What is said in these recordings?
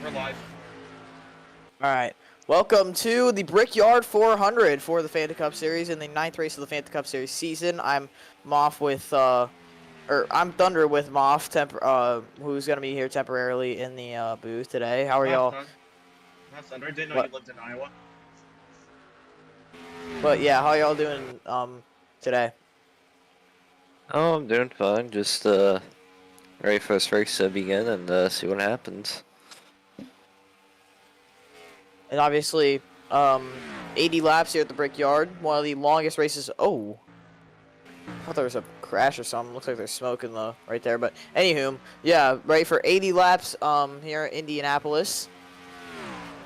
We're live. Alright, welcome to the Brickyard 400 for the Fanta Cup Series in the 9th race of the Fanta Cup Series season. I'm Moff with, I'm Thunder with Moff, who's gonna be here temporarily in the booth today. How are y'all? Not Thunder. I didn't know What? you lived in Iowa. But yeah, how y'all doing today? Oh, I'm doing fine. Just ready for this race to begin and see what happens. And obviously, 80 laps here at the Brickyard, one of the longest races. Oh, I thought there was a crash or something. Looks like there's smoke in the right there. But anywho, yeah, ready for 80 laps here in Indianapolis.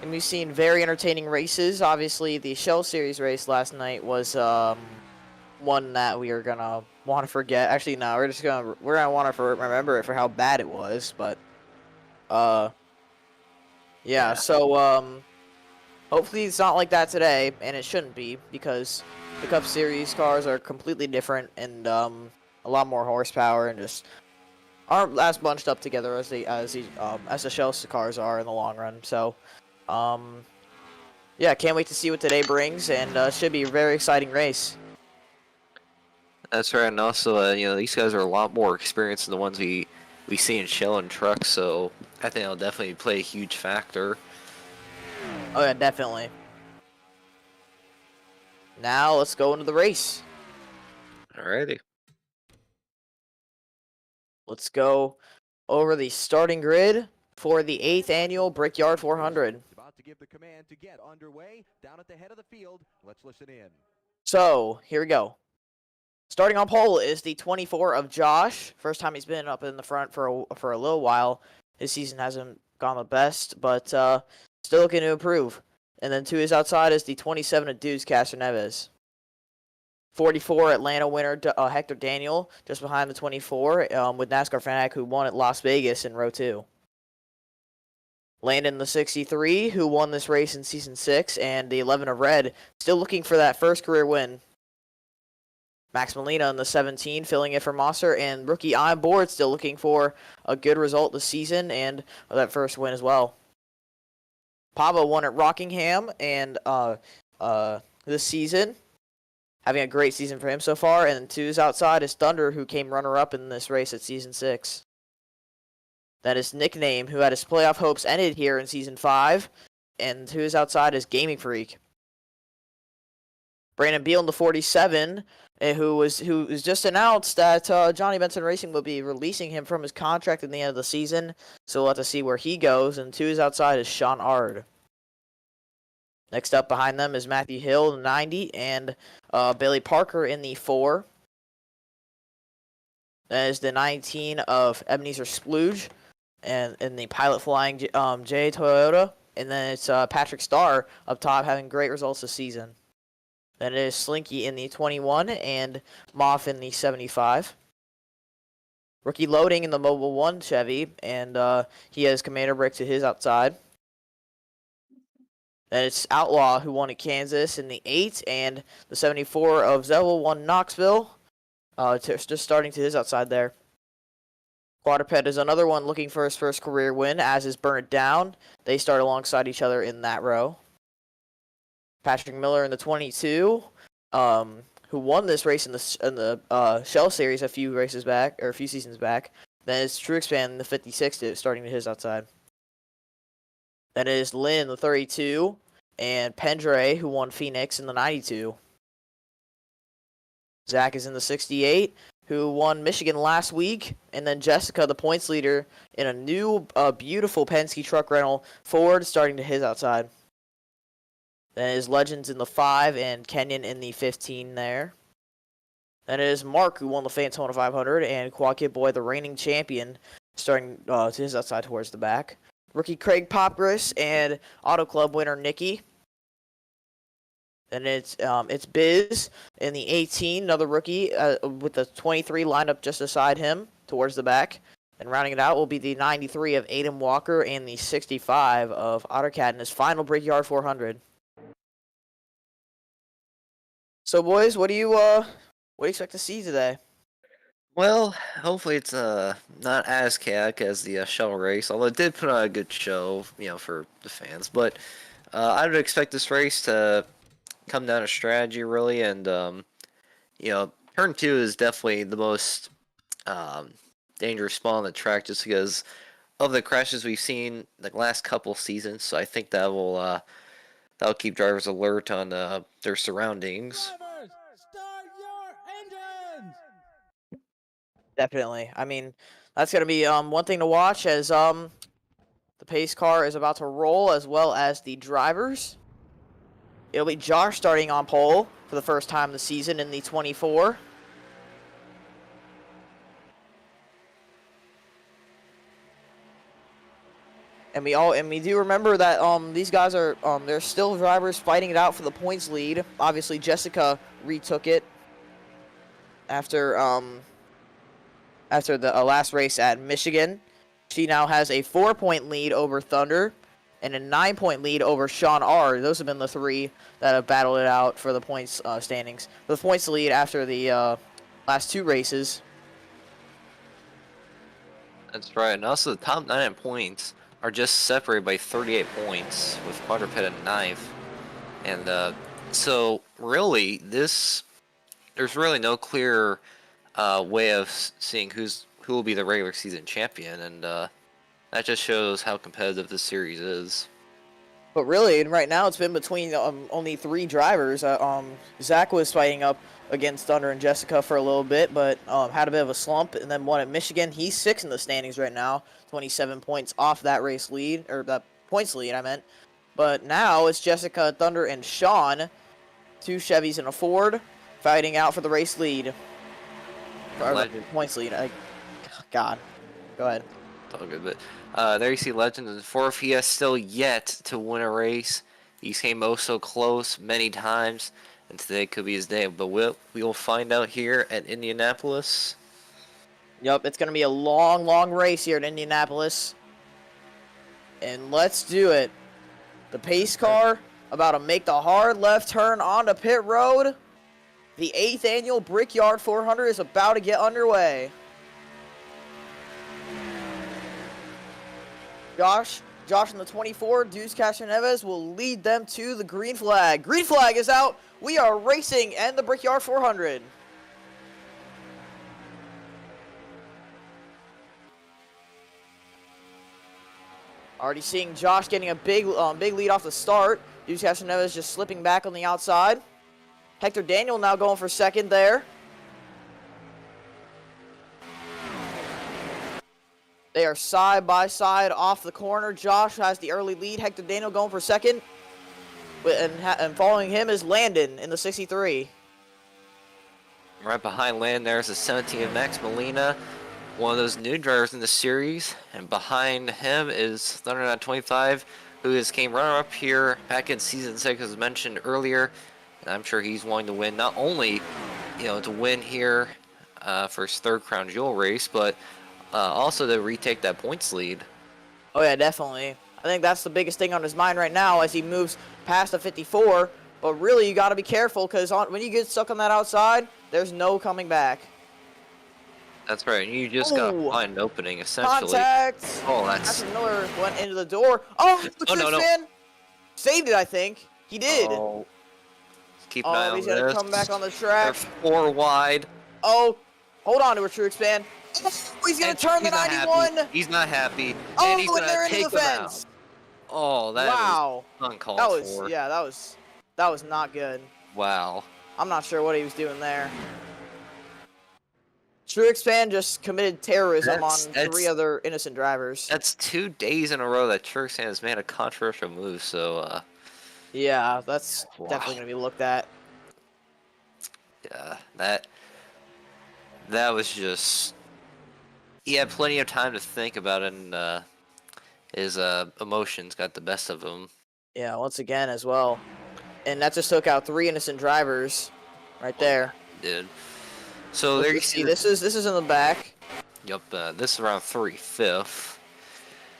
And we've seen very entertaining races. Obviously, the Shell Series race last night was one that we are gonna want to forget. Actually, no, we're gonna want to remember it for how bad it was. But yeah. So hopefully it's not like that today, and it shouldn't be because the Cup Series cars are completely different and a lot more horsepower and just aren't as bunched up together as the Shell cars are in the long run. So. Yeah, can't wait to see what today brings, and should be a very exciting race. That's right, and also, these guys are a lot more experienced than the ones we see in Shell and trucks, so I think it'll definitely play a huge factor. Oh yeah, definitely. Now let's go into the race. Alrighty. Let's go over the starting grid for the 8th annual Brickyard 400. About to give the command to get underway down at the head of the field. Let's listen in. So here we go. Starting on pole is the 24 of Josh. First time he's been up in the front for a little while. His season hasn't gone the best, but still looking to improve. And then to his outside is the 27 of Dudes Castroneves. 44 Atlanta winner Hector Daniel, just behind the 24 with NASCAR Fanatic, who won at Las Vegas in row 2. Landon the 63, who won this race in Season 6, and the 11 of Red, still looking for that first career win. Max Molina in the 17, filling in for Mosser, and rookie on board, still looking for a good result this season, and that first win as well. Pava won at Rockingham, and this season, having a great season for him so far, and to his outside is Thunder, who came runner-up in this race at Season 6. That is Nickname, who had his playoff hopes ended here in Season 5. And to his outside is Gaming Freak. Brandon Beal in the 47, who was just announced that Johnny Benson Racing will be releasing him from his contract at the end of the season. So we'll have to see where he goes. And to his outside is Sean Ard. Next up behind them is Matthew Hill in the 90 and Billy Parker in the 4. That is the 19 of Ebenezer Splooge. And in the Pilot Flying J Toyota. And then it's Patrick Starr up top having great results this season. Then it is Slinky in the 21 and Moff in the 75. Rookie Loading in the Mobile 1 Chevy. And he has Commander Brick to his outside. Then it's Outlaw, who won at Kansas in the 8. And the 74 of Zell won Knoxville. Just starting to his outside there. Quadruped is another one looking for his first career win, as is Burn It Down. They start alongside each other in that row. Patrick Miller in the 22, who won this race in the Shell Series a few seasons back. Then it's True Expand in the 56, starting to his outside. Then it is Lynn in the 32, and Pendre, who won Phoenix in the 92. Zach is in the 68. Who won Michigan last week, and then Jessica, the points leader, in a new, beautiful Penske truck rental Ford, starting to his outside. Then it is Legends in the 5, and Kenyon in the 15 there. Then it is Mark, who won the Fantona 500, and Quad Kid Boy, the reigning champion, starting to his outside towards the back. Rookie Craig Popgris, and Auto Club winner Nikki. Then it's Biz in the 18, another rookie with the 23 lined up just beside him towards the back. And rounding it out will be the 93 of Aiden Walker and the 65 of Ottercat in his final Brickyard 400. So boys, what do you expect to see today? Well, hopefully it's not as chaotic as the shuttle race, although it did put on a good show, for the fans. But I would expect this race to come down to strategy, really, and turn two is definitely the most dangerous spot on the track, just because of the crashes we've seen the last couple seasons. So I think that'll keep drivers alert on their surroundings. Drivers, start your engines! Definitely. I mean, that's gonna be one thing to watch as the pace car is about to roll, as well as the drivers. It'll be Josh starting on pole for the first time this season in the 24. And we do remember that these guys are they're still drivers fighting it out for the points lead. Obviously Jessica retook it after the last race at Michigan. She now has a 4-point lead over Thunder and a 9-point lead over Sean R. Those have been the three that have battled it out for the points standings. For the points lead after the last two races. That's right, and also the top 9 points are just separated by 38 points, with quadruped at 9th. And so really, there's really no clear way of seeing who will be the regular season champion, and that just shows how competitive this series is. But really, right now it's been between only 3 drivers. Zach was fighting up against Thunder and Jessica for a little bit, but had a bit of a slump, and then won at Michigan. He's 6th in the standings right now, 27 points off that race lead, or that points lead, I meant. But now it's Jessica, Thunder, and Sean, 2 Chevys and a Ford, fighting out for the race lead. Or the points lead. God. Go ahead. It's all good, but there you see Legend in 4th. He has still yet to win a race. He's came oh so close many times, and today could be his day. But we will find out here at Indianapolis. Yep, it's going to be a long, long race here at Indianapolis. And let's do it. The pace car about to make the hard left turn onto pit road. The 8th annual Brickyard 400 is about to get underway. Josh in the 24, Deuce Castroneves will lead them to the green flag. Green flag is out. We are racing and the Brickyard 400. Already seeing Josh getting a big lead off the start. Deuce Castroneves just slipping back on the outside. Hector Daniel now going for second there. They are side by side off the corner. Josh has the early lead. Hector Daniel going for second. And following him is Landon in the 63. Right behind Landon there's the 17 Max Molina, one of those new drivers in the series. And behind him is Thunder 25, who came runner-up here back in Season 6, as mentioned earlier. And I'm sure he's wanting to win, not only, to win here for his 3rd Crown Jewel race, but also to retake that points lead. Oh yeah, definitely. I think that's the biggest thing on his mind right now as he moves past the 54. But really, you got to be careful because when you get stuck on that outside, there's no coming back. That's right. You just got to find an opening, essentially. Contact! Oh, that's Miller went into the door. Oh, no. Saved it, I think. He did. Oh, keep an eye on he's this. going to come back on the track. They're 4 wide. Oh, hold on to a true expand. Oh, he's going to turn the 91. He's not happy. Oh, and he's going to take the them fence. out. Oh, that was uncalled for. Yeah, that was not good. Wow. I'm not sure what he was doing there. True Expand just committed terrorism on 3 other innocent drivers. That's 2 days in a row that True Expand has made a controversial move, so yeah, that's definitely going to be looked at. Yeah, that was just... He had plenty of time to think about it, and his emotions got the best of him. Yeah, once again as well. And that just took out 3 innocent drivers right there. Did. So there you see. This is in the back. Yep, this is around 3/5.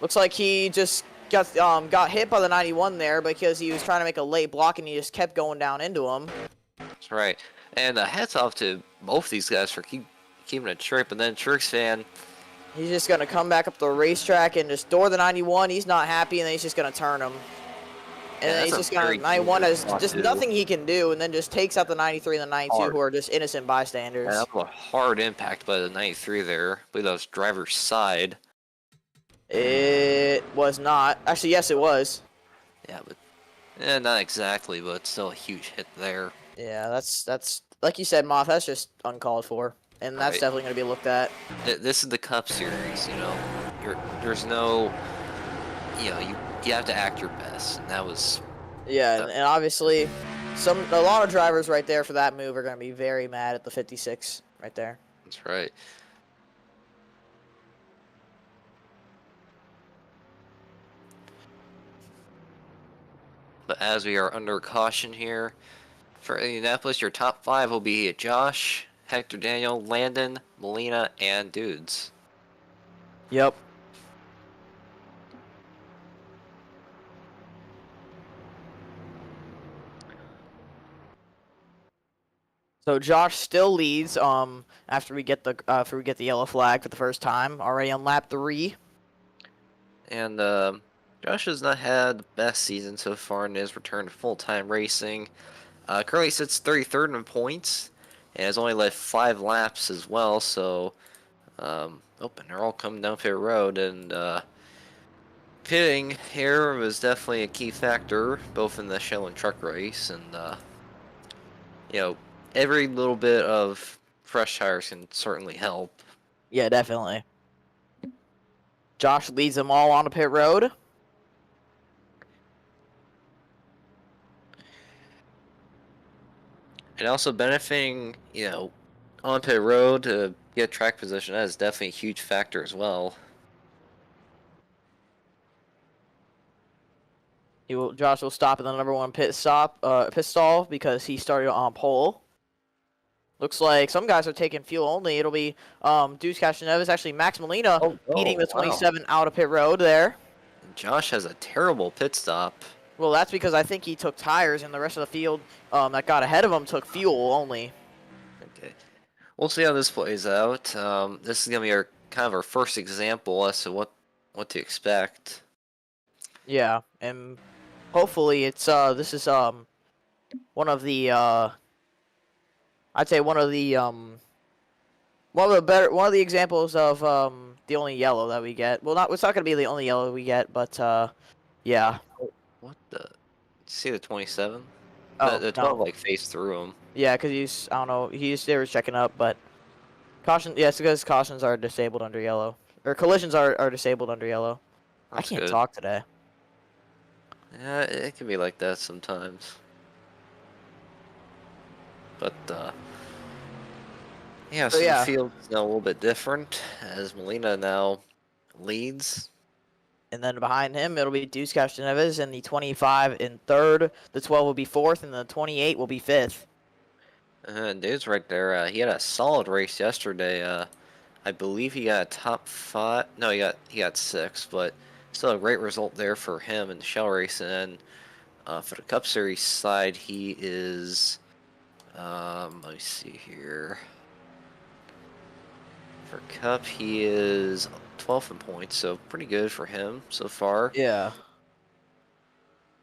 Looks like he just got hit by the 91 there because he was trying to make a late block and he just kept going down into him. That's right. And hats off to both these guys for keeping it straight. But then Tricks fan, He's just going to come back up the racetrack and just door the 91. He's not happy, and then he's just going to turn him. And then he's just going to, 91 has just nothing he can do, and then just takes out the 93 and the 92, who are just innocent bystanders. Yeah, that was a hard impact by the 93 there. I believe that was driver's side. It was not. Actually, yes, it was. Yeah, but not exactly, but still a huge hit there. Yeah, that's like you said, Moth. That's just uncalled for, and that's Right. definitely going to be looked at. This is the Cup Series, you know. There's no, you know, you have to act your best, and that was. Yeah, and obviously, a lot of drivers right there for that move are going to be very mad at the 56 right there. That's right. But as we are under caution here, for Indianapolis, your top 5 will be Josh, Hector Daniel, Landon, Molina, and Dudes. Yep. So Josh still leads after we get the yellow flag for the first time, already on lap 3. And Josh has not had the best season so far in his return to full-time racing. Currently sits 33rd in points, and has only led 5 laps as well, so and they're all coming down pit road, and pitting here was definitely a key factor, both in the shell and truck race, and you know, every little bit of fresh tires can certainly help. Yeah, definitely. Josh leads them all onto pit road. And also benefiting, you know, on pit road to get track position, that is definitely a huge factor as well. Josh will stop at the number 1 pit stall because he started on pole. Looks like some guys are taking fuel only. It'll be Deuce Castroneves, actually Max Molina beating the 27 out of pit road there. Josh has a terrible pit stop. Well, that's because I think he took tires, and the rest of the field that got ahead of him took fuel only. Okay, we'll see how this plays out. This is gonna be our first example as to what to expect. Yeah, and hopefully it's this is one of the I'd say one of the examples of the only yellow that we get. Well, it's not gonna be the only yellow we get, but yeah. What the? See the 27? Oh, the 12 like faced through him. Yeah, because I don't know, they were checking up, but caution. Yeah, it's because cautions are disabled under yellow, or collisions are disabled under yellow. That's I can't good. talk today. Yeah, it can be like that sometimes. But yeah, so yeah. the field's now a little bit different as Molina now leads. And then behind him, it'll be Deuce Castroneves in the 25 in 3rd. The 12 will be 4th, and the 28 will be 5th. Dude's right there. He had a solid race yesterday. I believe he got a top 5. No, he got 6, but still a great result there for him in the shell race. And then for the Cup Series side, he is. Let me see here. For Cup, he is 12th in points, so pretty good for him so far. Yeah.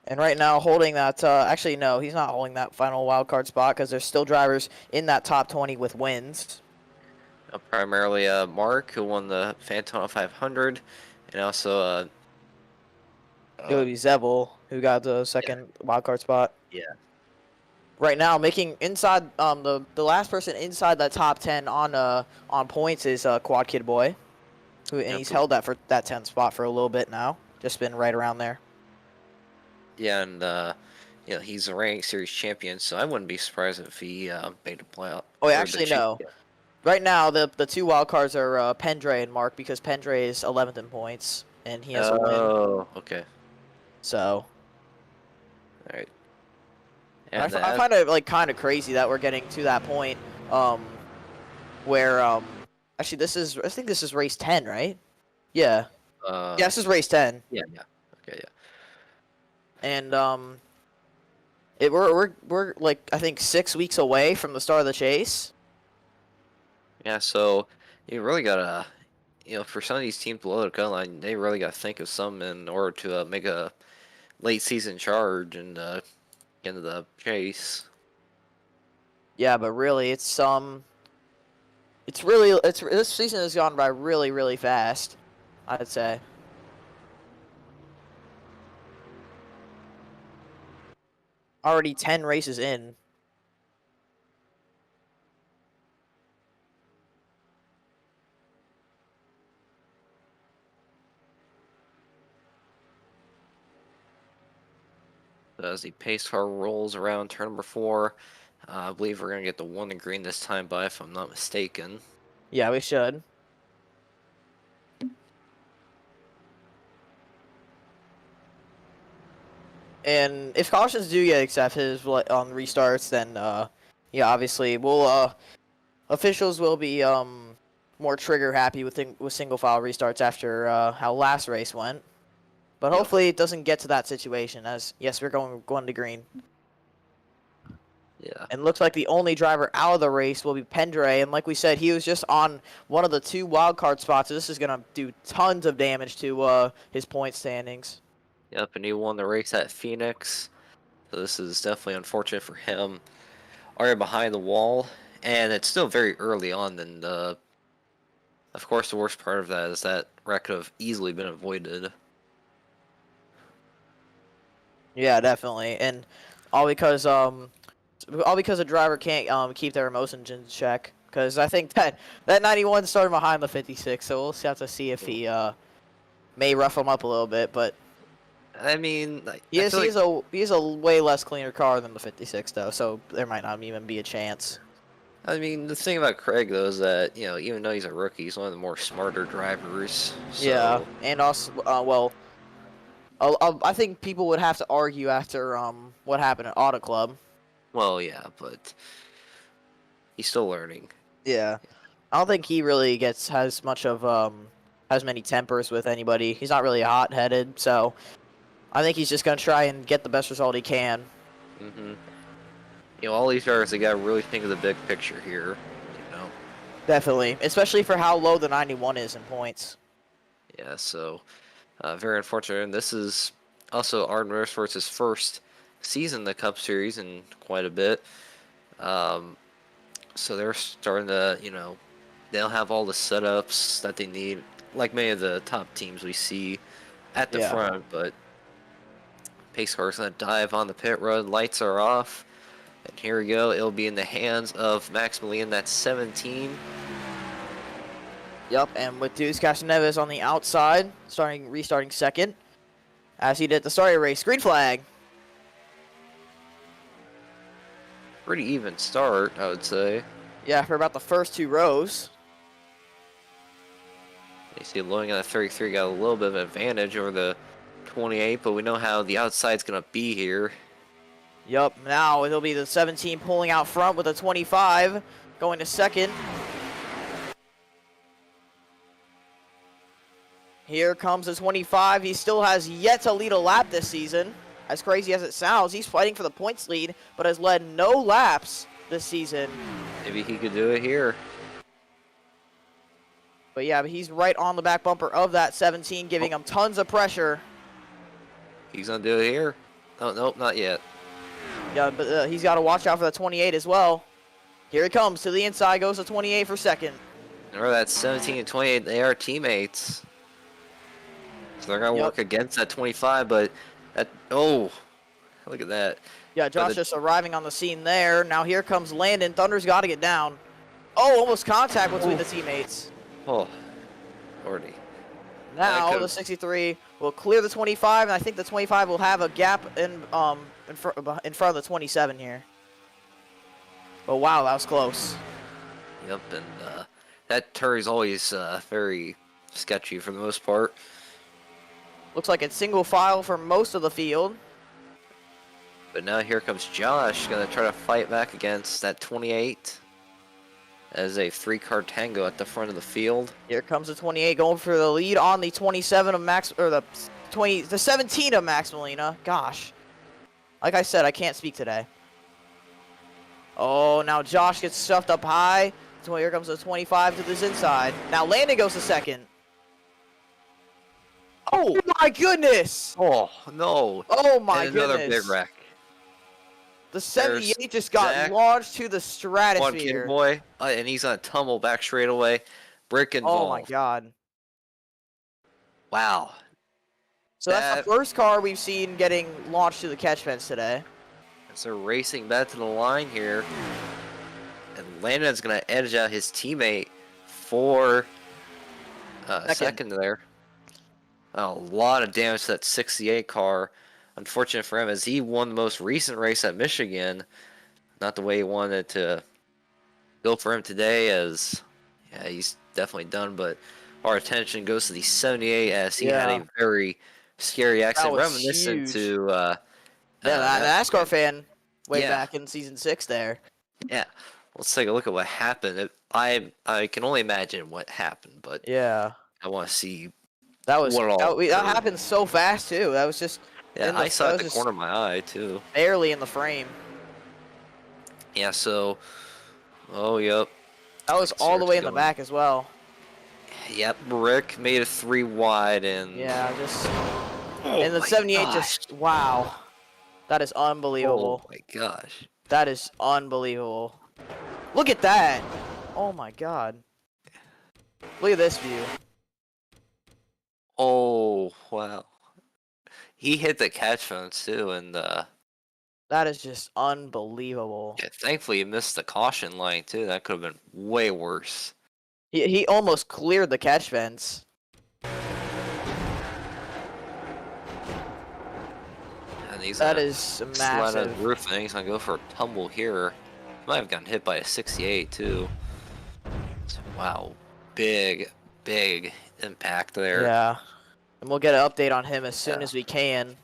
And right now, holding that, actually, no, he's not holding that final wild card spot because there's still drivers in that top 20 with wins. Primarily Mark, who won the Fantona 500, and also It would be Zevel, who got the second wild card spot. Yeah. Right now, making inside the last person inside that top 10 on points is Quad Kid Boy, and he's held that 10th spot for a little bit now. Just been right around there. Yeah, and you know, he's a ranked series champion, so I wouldn't be surprised if he made a playoff. Oh, actually, no. Right now, the 2 wild cards are Pendre and Mark because Pendre is 11th in points and he has a win. Oh, okay. So. All right. I find it like kind of crazy that we're getting to that point, where actually I think this is race 10, right? Yeah. Yeah, this is race 10. Yeah. Okay, yeah. And we're like I think 6 weeks away from the start of the chase. Yeah, so you really gotta, for some of these teams below the cut line, they really gotta think of something in order to make a late season charge and get into the chase. Yeah, but really, it's this season has gone by really, really fast, I'd say. Already 10 races in. As the pace car rolls around turn number 4, I believe we're gonna get the one in green this time by, if I'm not mistaken. Yeah, we should. And if cautions do get accepted on restarts, then yeah, obviously officials will be more trigger happy with single file restarts after how last race went. But hopefully it doesn't get to that situation. As yes, we're going to green. Yeah. And looks like the only driver out of the race will be Pendre. And like we said, he was just on one of the 2 wildcard spots. So this is gonna do tons of damage to his point standings. Yep, and he won the race at Phoenix. So this is definitely unfortunate for him. Already behind the wall, and it's still very early on, and of course the worst part of that is that wreck could have easily been avoided. Yeah, definitely. And all because a driver can't keep their emotions in check. Because I think that 91 started behind the 56, so we'll have to see if he may rough him up a little bit. But I mean, he is a way less cleaner car than the 56 though, so there might not even be a chance. I mean, the thing about Craig though is that even though he's a rookie, he's one of the more smarter drivers. So... Yeah, and also I think people would have to argue after what happened at Auto Club. Well, yeah, but he's still learning. Yeah, I don't think he really has many tempers with anybody. He's not really hot-headed, so I think he's just gonna try and get the best result he can. All these drivers, they gotta really think of the big picture here. Definitely, especially for how low the 91 is in points. Yeah, so very unfortunate. And this is also Arden Motorsports' first season in the Cup Series in quite a bit. So they're starting to, they'll have all the setups that they need, like many of the top teams we see at the front. But pace car's gonna dive on the pit road. Lights are off, and here we go. It'll be in the hands of Max Molina. That's 17. Yep, and with Deuce Castaneves on the outside, restarting second, as he did at the start of the race. Green flag. Pretty even start, I would say. Yeah, for about the first 2 rows. You see, loading on the 33 got a little bit of an advantage over the 28, but we know how the outside's gonna be here. Yep, now it'll be the 17 pulling out front with a 25, going to second. Here comes the 25. He still has yet to lead a lap this season. As crazy as it sounds, he's fighting for the points lead, but has led no laps this season. Maybe he could do it here. But yeah, he's right on the back bumper of that 17, giving him tons of pressure. He's gonna do it here. Oh, nope, not yet. Yeah, but he's got to watch out for the 28 as well. Here he comes to the inside, goes to 28 for second. Remember that 17 and 28, they are teammates. So they're gonna work against that 25, but look at that. Yeah, Josh just arriving on the scene there. Now here comes Landon. Thunder's got to get down. Oh, almost contact between the teammates. Oh, Lordy. Now the 63 will clear the 25, and I think the 25 will have a gap in front of the 27 here. But wow, that was close. Yep, and that turn is always very sketchy for the most part. Looks like it's single file for most of the field. But now here comes Josh, gonna try to fight back against that 28. As a 3-car tango at the front of the field. Here comes the 28 going for the lead on the 27 of Max, or the 17 of Max Molina. Gosh. Like I said, I can't speak today. Oh, now Josh gets stuffed up high. Here comes the 25 to this inside. Now Landon goes to second. Oh my goodness! Oh no! Oh my And another big goodness! wreck. The 78 There's just got Zach. launched to the One stratosphere. kid boy, and he's gonna tumble back straight away. Brick involved. Oh my god! Wow. So that's the first car we've seen getting launched to the catch fence today. So they're racing back to the line here. And Landon's going to edge out his teammate for second there. A lot of damage to that 68 car. Unfortunate for him as he won the most recent race at Michigan. Not the way he wanted to go for him today, as yeah, he's definitely done. But our attention goes to the 78 as he had a very scary accident reminiscent huge. to The NASCAR fan way Yeah. back in season 6 there. Yeah, let's take a look at what happened. I can only imagine what happened, but Yeah. I want to see. That was What all that occurred. happened so fast too. That was just Yeah, in the- I saw that it was at the just corner of my eye too. barely in the frame. Yeah, so oh yep, That was all the way in the going. back as well. Yep. Rick made a 3 wide and Yeah, just oh and the my 78 gosh. just wow. That is unbelievable. Oh my gosh. That is unbelievable. Look at that. Oh my god. Look at this view. Oh wow. He hit the catch fence too, and That is just unbelievable. yeah, thankfully he missed the caution line too. That could have been way worse. He almost cleared the catch fence. And he's That gonna is slide on massive. the roof, and he's gonna go for a tumble here. Might have gotten hit by a 68 too. So, wow, big impact there. Yeah. And we'll get an update on him as soon Yeah. as we can.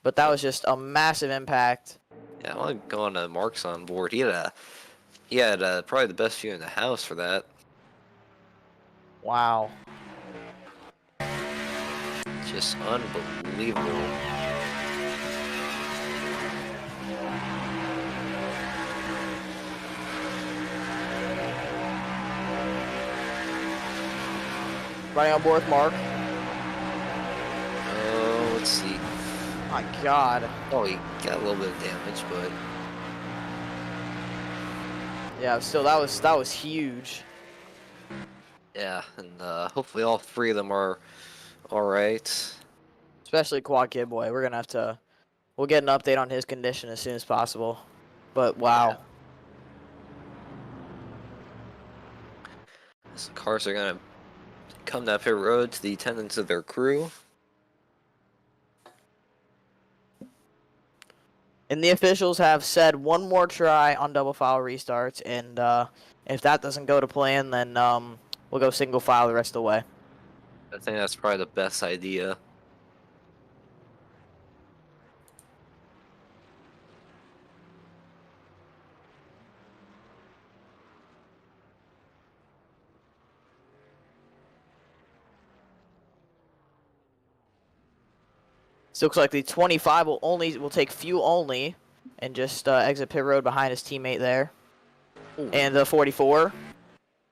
But that was just a massive impact. Yeah, I want to go on to Mark's on board. He had probably the best view in the house for that. Wow. Just unbelievable. Running on board with Mark. Oh, let's see. My god. Oh, he got a little bit of damage, but Yeah, still that was huge. yeah, and hopefully all 3 of them are all right. Especially Quad Kid Boy. We're gonna have to we'll get an update on his condition as soon as possible. But wow. So cars are gonna come down pit road to the attendance of their crew. And the officials have said one more try on double file restarts, and if that doesn't go to plan, then we'll go single file the rest of the way. I think that's probably the best idea. So it looks like the 25 will take fuel only, and just exit pit road behind his teammate there. Ooh. And the 44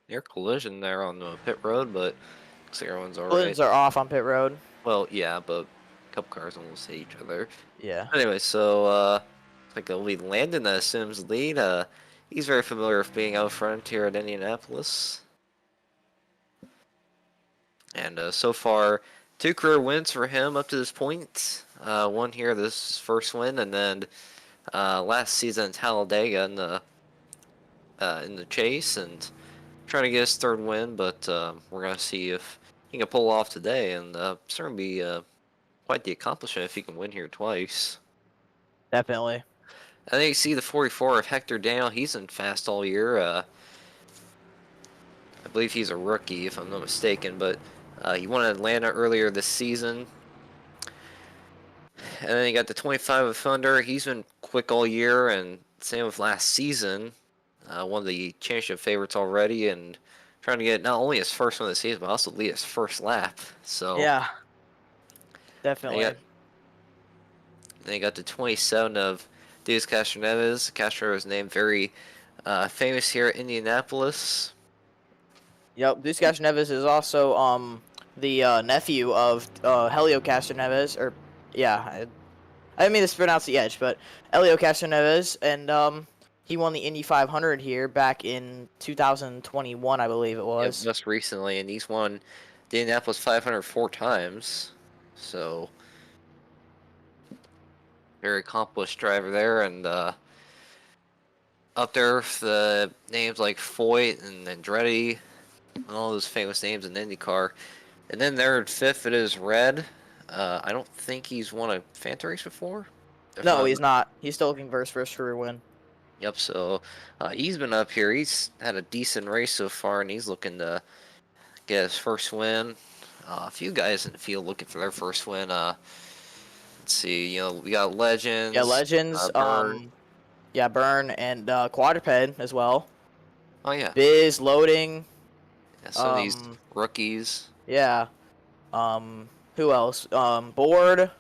Near collision there on the pit road, but looks like everyone's alright. collisions are off on pit road. Well, yeah, but a couple cars almost hit each other. Yeah. Anyway, so looks like it'll be Landon that assumes lead. He's very familiar with being out front here at Indianapolis. And so far, 2 career wins for him up to this point. One here, this first win, and then last season in Talladega in the chase, and trying to get his 3rd win. But we're gonna see if he can pull off today, and it's gonna be quite the accomplishment if he can win here twice. Definitely. And then you see the 44 of Hector Daniel. He's been fast all year. I believe he's a rookie, if I'm not mistaken, but he won Atlanta earlier this season. And then you got the 25 of Thunder. He's been quick all year, and same with last season. One of the championship favorites already, and trying to get not only his first one of the season, but also lead his first lap. So Yeah. Definitely. Then you got the 27 of Diaz Castroneves. Castro is named very famous here at Indianapolis. Yep, Deuce Castroneves is also the nephew of Helio Castroneves, or yeah, I didn't mean to pronounce the edge, but Helio Castroneves, and he won the Indy 500 here back in 2021, I believe it Yep, was. just recently, and he's won the Indianapolis 500 4 times. So, very accomplished driver there, and up there with the names like Foyt and Andretti, and all those famous names in IndyCar. And then there at fifth, it is Red. I don't think he's won a Fanta race before. If No, not, he's not. He's still looking for his first career win. yep. So he's been up here. He's had a decent race so far, and he's looking to get his first win. A few guys in the field looking for their first win. Let's see. We got Legends. Yeah, Legends. Burn. Yeah, Burn and Quadruped as well. Oh yeah. Biz loading. Yeah, some of these rookies. Yeah. Who else? Board.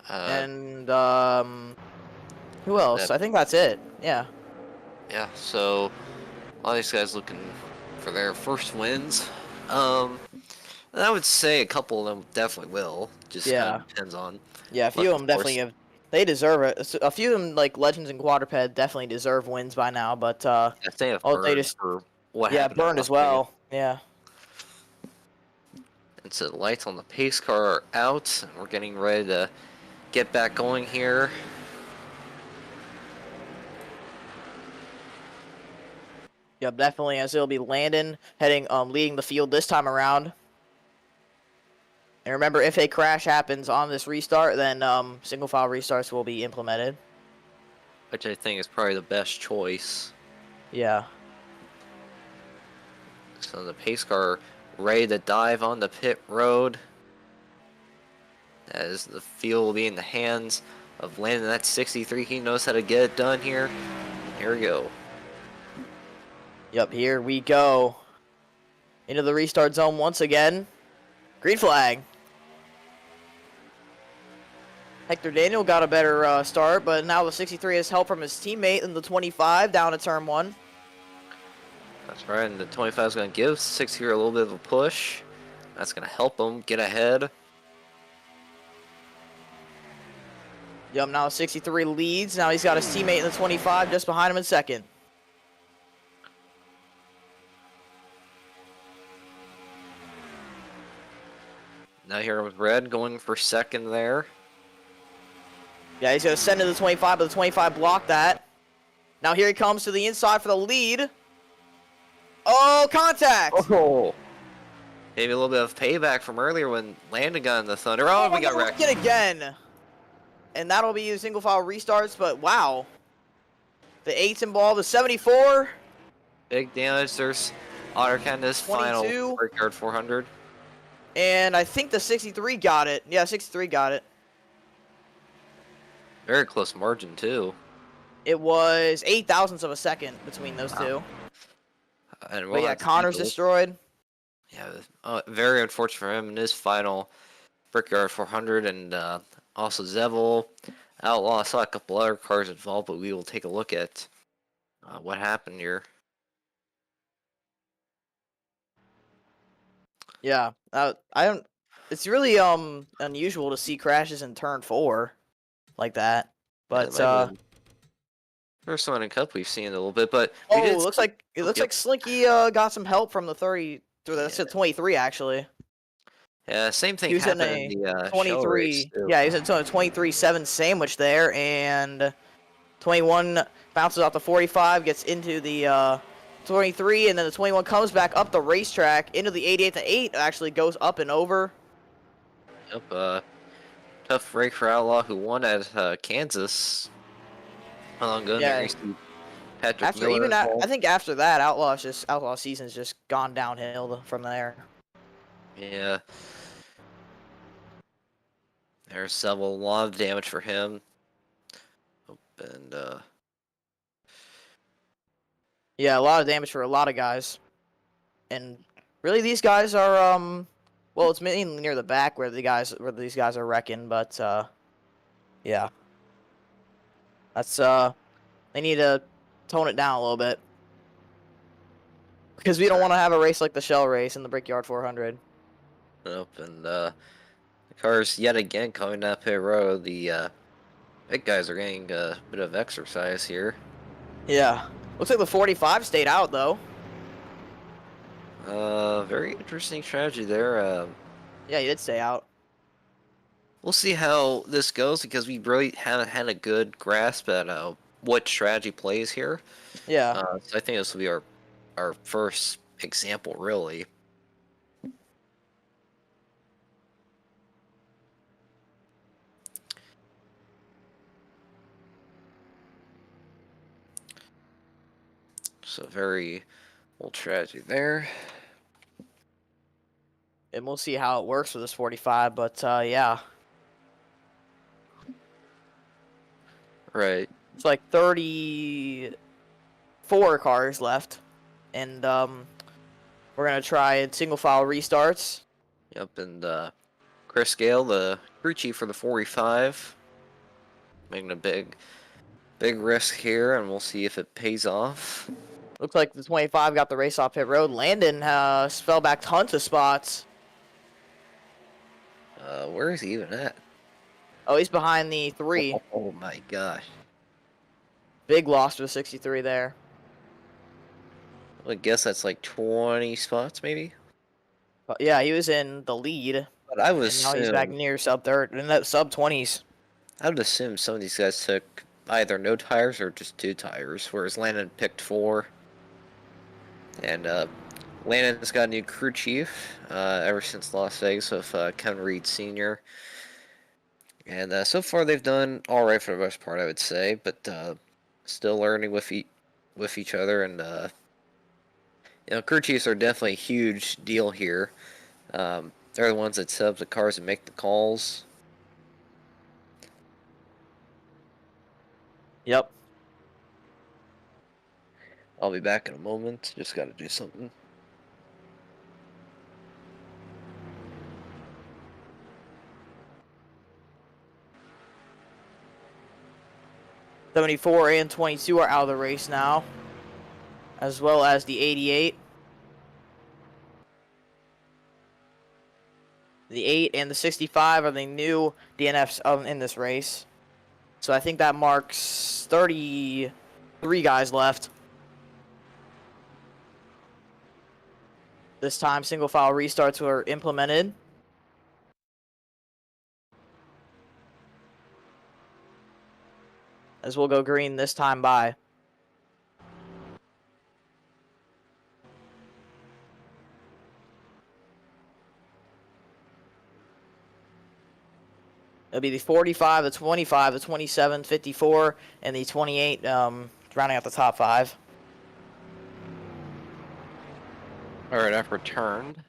And who else? I think that's it. Yeah. Yeah. So a lot of these guys looking for their first wins. And I would say a couple of them definitely will. Just kind of depends on. Yeah, a few of them definitely have. They deserve it. A few of them, like Legends and Quadruped, definitely deserve wins by now. But they have they just for what happened. Burned as well. Yeah. And so the lights on the pace car are out, and we're getting ready to get back going here. Yep, definitely. As it'll be Landon leading the field this time around. And remember, if a crash happens on this restart, then single file restarts will be implemented. Which I think is probably the best choice. Yeah. So the pace car ready to dive on the pit road. As the field will be in the hands of Landon. That's 63. He knows how to get it done here. Here we go. Yep, here we go. Into the restart zone once again. Green flag. Hector Daniel got a better start, but now the 63 has help from his teammate in the 25 down to turn 1. That's right, and the 25 is going to give 63 a little bit of a push. That's going to help him get ahead. Yep, now 63 leads. Now he's got his teammate in the 25 just behind him in second. Now here with Red going for second there. Yeah, he's going to send to the 25, but the 25 blocked that. Now here he comes to the inside for the lead. Oh, contact! Oh! Maybe a little bit of payback from earlier when Landon got in the Thunder. Oh, we got wrecked. It again. And that'll be single file restarts, but wow. The 8's involved, the 74. Big damage. There's Otterkanda's final Brickyard 400. And I think the 63 got it. Yeah, 63 got it. Very close margin, too. It was 8 thousandths of a second between those two. And but yeah, Connor's destroyed. Yeah, very unfortunate for him in his final Brickyard 400. And also Zevel, Outlaw. I saw a couple other cars involved, but we will take a look at what happened here. Yeah, I don't. It's really unusual to see crashes in turn 4 like that. But first one in Cup we've seen a little bit, but it looks like Slinky got some help from the 30 through the 23 actually. Yeah, same thing happened in the 23. Yeah, he's in a 23-7 sandwich there, and 21 bounces off the 45, gets into the 23, and then the 21 comes back up the racetrack into the 88. The 8 actually goes up and over. Yep, tough break for Outlaw, who won at Kansas. How long ago? Yeah. Patrick Miller I think after that, Outlaw season's just gone downhill from there. Yeah. There's several, a lot of damage for him. And yeah, a lot of damage for a lot of guys. And really these guys are well, it's mainly near the back where these guys are wrecking, but yeah. That's they need to tone it down a little bit. Because we don't want to have a race like the Shell race in the Brickyard 400. Nope, and the cars yet again coming down pit road. The big guys are getting a bit of exercise here. Yeah. Looks like the 45 stayed out, though. Very interesting strategy there. Yeah, he did stay out. We'll see how this goes because we really haven't had a good grasp at what strategy plays here. Yeah. So I think this will be our first example, really. So very old strategy there. And we'll see how it works with this 45, but yeah. Right. It's like 34 cars left. And we're going to try single file restarts. Yep, and Chris Gale, the crew chief for the 45, making a big risk here, and we'll see if it pays off. Looks like the 25 got the race off pit road. Landon fell back tons of spots. Where is he even at? Oh, he's behind the 3. Oh my gosh. Big loss to the 63 there. I guess that's like 20 spots, maybe? But yeah, he was in the lead. But I would And now he's back near sub 3rd, in that sub 20s. I would assume some of these guys took either no tires or just 2 tires, whereas Landon picked 4. And Landon's got a new crew chief ever since Las Vegas with Kevin Reed Sr. And so far they've done all right for the most part, I would say, but still learning with each other. And you know, crew chiefs are definitely a huge deal here. They're the ones that set up the cars and make the calls. Yep. I'll be back in a moment. Just got to do something. '74 and 22 are out of the race now, as well as the 88. The 8 and the 65 are the new DNFs in this race. So I think that marks 33 guys left. This time, single file restarts were implemented. As we'll go green this time by. It'll be the 45, the 25, the 27, 54, and the 28 rounding out the top 5. Alright, I've returned.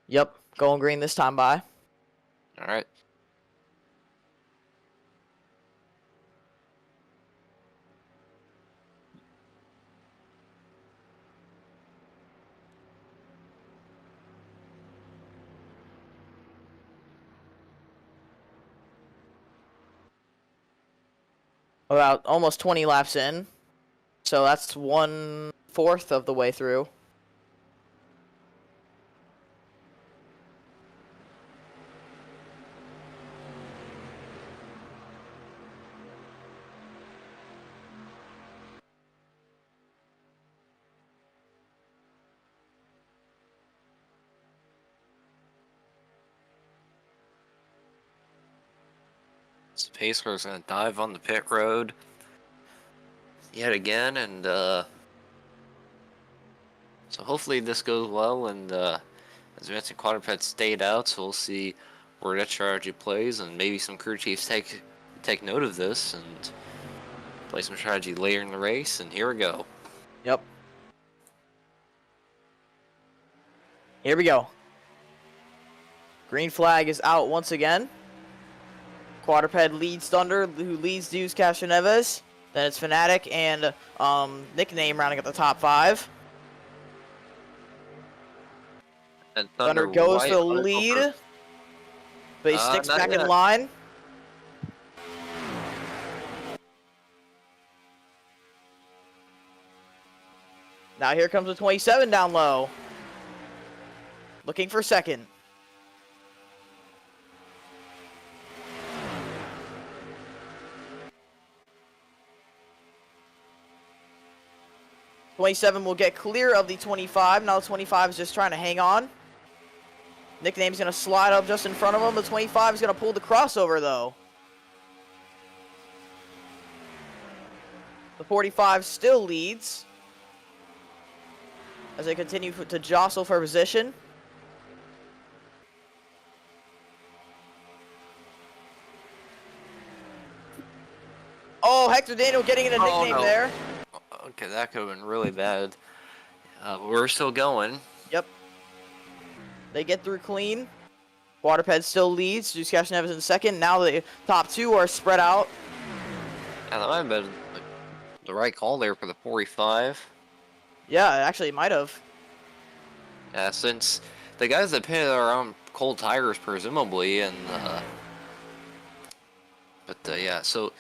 Yep, going green this time by. Alright. About almost 20 laps in. So that's 1/4 of the way through. Pace car's gonna dive on the pit road yet again, and so hopefully this goes well. And as we mentioned, quadruped stayed out, so we'll see where that strategy plays, and maybe some crew chiefs take note of this and play some strategy later in the race. And here we go. Yep. Here we go. Green flag is out once again. Quadruped leads Thunder, who leads Deuce Castroneves. Then it's Fnatic and Nickname rounding up the top 5. And Thunder goes for the lead, but he sticks back in line. Now here comes the 27 down low. Looking for second. '27 will get clear of the 25. Now the 25 is just trying to hang on. Nickname's going to slide up just in front of him. The 25 is going to pull the crossover, though. The 45 still leads as they continue to jostle for position. Oh, Hector Daniel getting in a nickname there. Okay, that could have been really bad. But we're still going. Yep. They get through clean. Waterped still leads. Juice Cash Neves in second. Now the top two are spread out. Yeah, that might have been the right call there for the 45. Yeah, actually it might have. Yeah, since the guys that pitted are on cold tires, presumably, and yeah. So,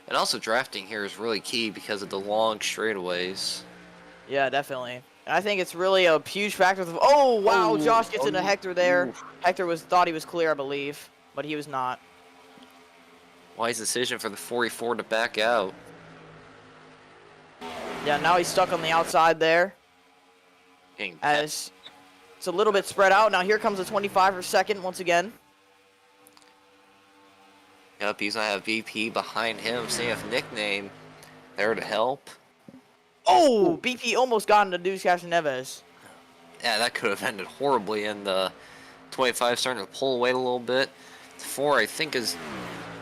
and also drafting here is really key because of the long straightaways. Yeah, definitely. I think it's really a huge factor. Oh wow, Josh gets into Hector there. Oof. Hector thought he was clear, I believe, but he was not. Wise decision for the 44 to back out. Yeah, now he's stuck on the outside there. Getting As it's a little bit spread out. Now here comes the 25 for second once again. Yep, he's gonna have VP behind him. Safe nickname there to help. Oh, BP almost got into Juice Cash Neves. Yeah, that could have ended horribly, and the 25 starting to pull away a little bit. The 4, I think, is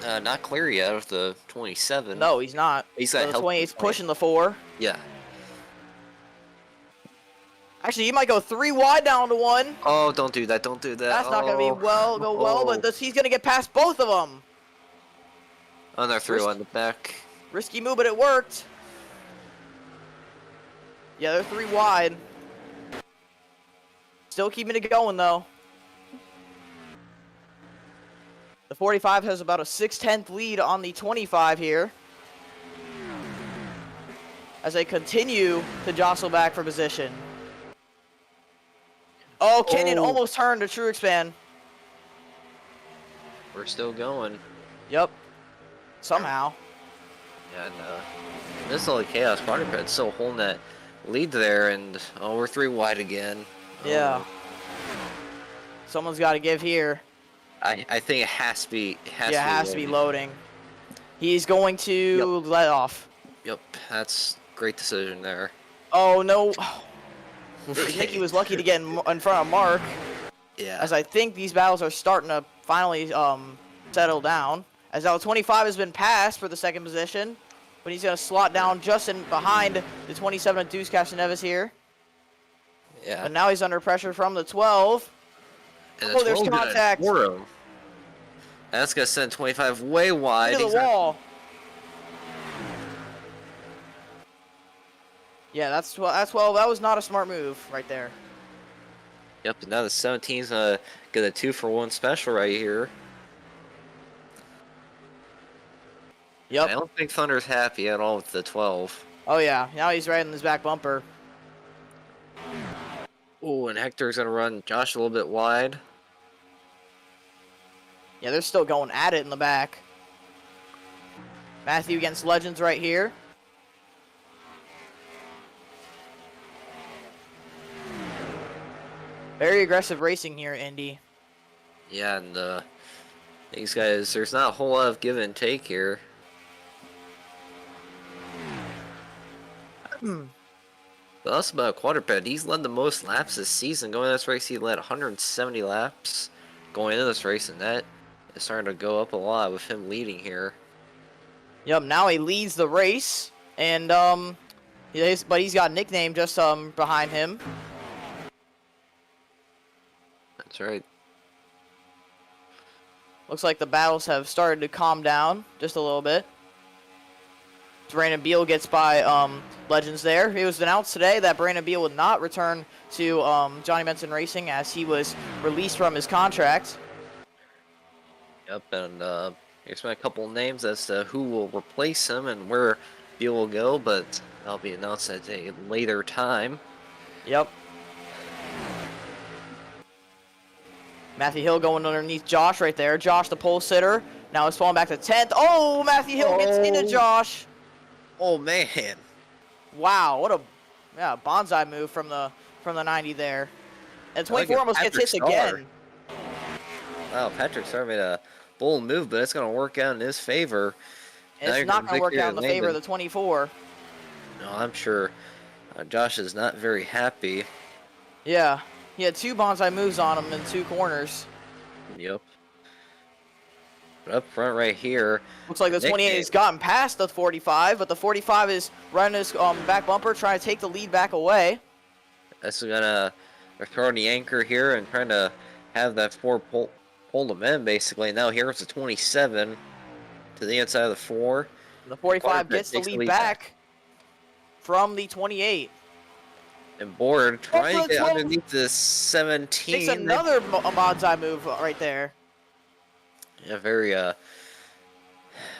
not clear yet of the 27. No, he's not. He's So got the help. 28's pushing the 4. Yeah. Actually, he might go 3 wide down to 1. Oh, don't do that. Don't do that. That's not going to be go well, but he's going to get past both of them. Another 3 on the back. Risky move, but it worked. Yeah, they're 3 wide. Still keeping it going, though. The 45 has about a 6/10 lead on the 25 here, as they continue to jostle back for position. Oh, Kenyon almost turned to True Expand. We're still going. Yep. Somehow. Yeah, and this is all the chaos. Waterped's still holding that lead there, and we're 3 wide again. Yeah. Someone's got to give here. I think it has to be. It has to be loading. He's going to let off. Yep, that's great decision there. Oh no. Nicky was lucky to get in front of Mark, Yeah. as I think these battles are starting to finally settle down. As now 25 has been passed for the second position, but he's going to slot down just in behind the 27 of Juice Cash Neves here. Yeah. But now he's under pressure from the 12. And Oh, there's 12 gonna contact. ignore him. That's gonna send 25 way wide. Into the He's gonna- wall. Yeah, that's 12. That was not a smart move right there. Yep, and now the 17's gonna get a 2-for-1 special right here. Yep. I don't think Thunder's happy at all with the 12. Oh yeah, now he's right in his back bumper. Oh, and Hector's gonna run Josh a little bit wide. Yeah, they're still going at it in the back. Matthew against Legends right here. Very aggressive racing here, Indy. Yeah, and these guys, there's not a whole lot of give and take here. But also about Quadruped, he's led the most laps this season. Going into this race, he led 170 laps going into this race, and that is starting to go up a lot with him leading here. Yep, now he leads the race, and but he's got a nickname just behind him. That's right. Looks like the battles have started to calm down just a little bit. Brandon Beal gets by Legends there. It was announced today that Brandon Beal would not return to Johnny Benson Racing as he was released from his contract. Yep, and here's been a couple names as to who will replace him and where Beal will go, but that'll be announced at a later time. Yep. Matthew Hill going underneath Josh right there. Josh, the pole sitter. Now it's falling back to 10th. Oh, Matthew Hill gets into Josh. Oh man. Wow, what a bonsai move from the 90 there. And 24 almost gets hit again. Wow, Patrick Starr made a bold move, but it's going to work out in his favor. And it's not going to work out in the favor of the 24. No, I'm sure Josh is not very happy. Yeah, he had 2 bonsai moves on him in 2 corners. Yep. But up front right here. Looks like the 28 has gotten past the 45, but the 45 is running his back bumper, trying to take the lead back away. That's gonna throw the anchor here and trying to have that 4 pull them in basically. Now here it's a 27 to the inside of the 4. And the 45 gets the lead back from the 28. And Board trying to get underneath the 17. Takes another bonsai move right there. Yeah, very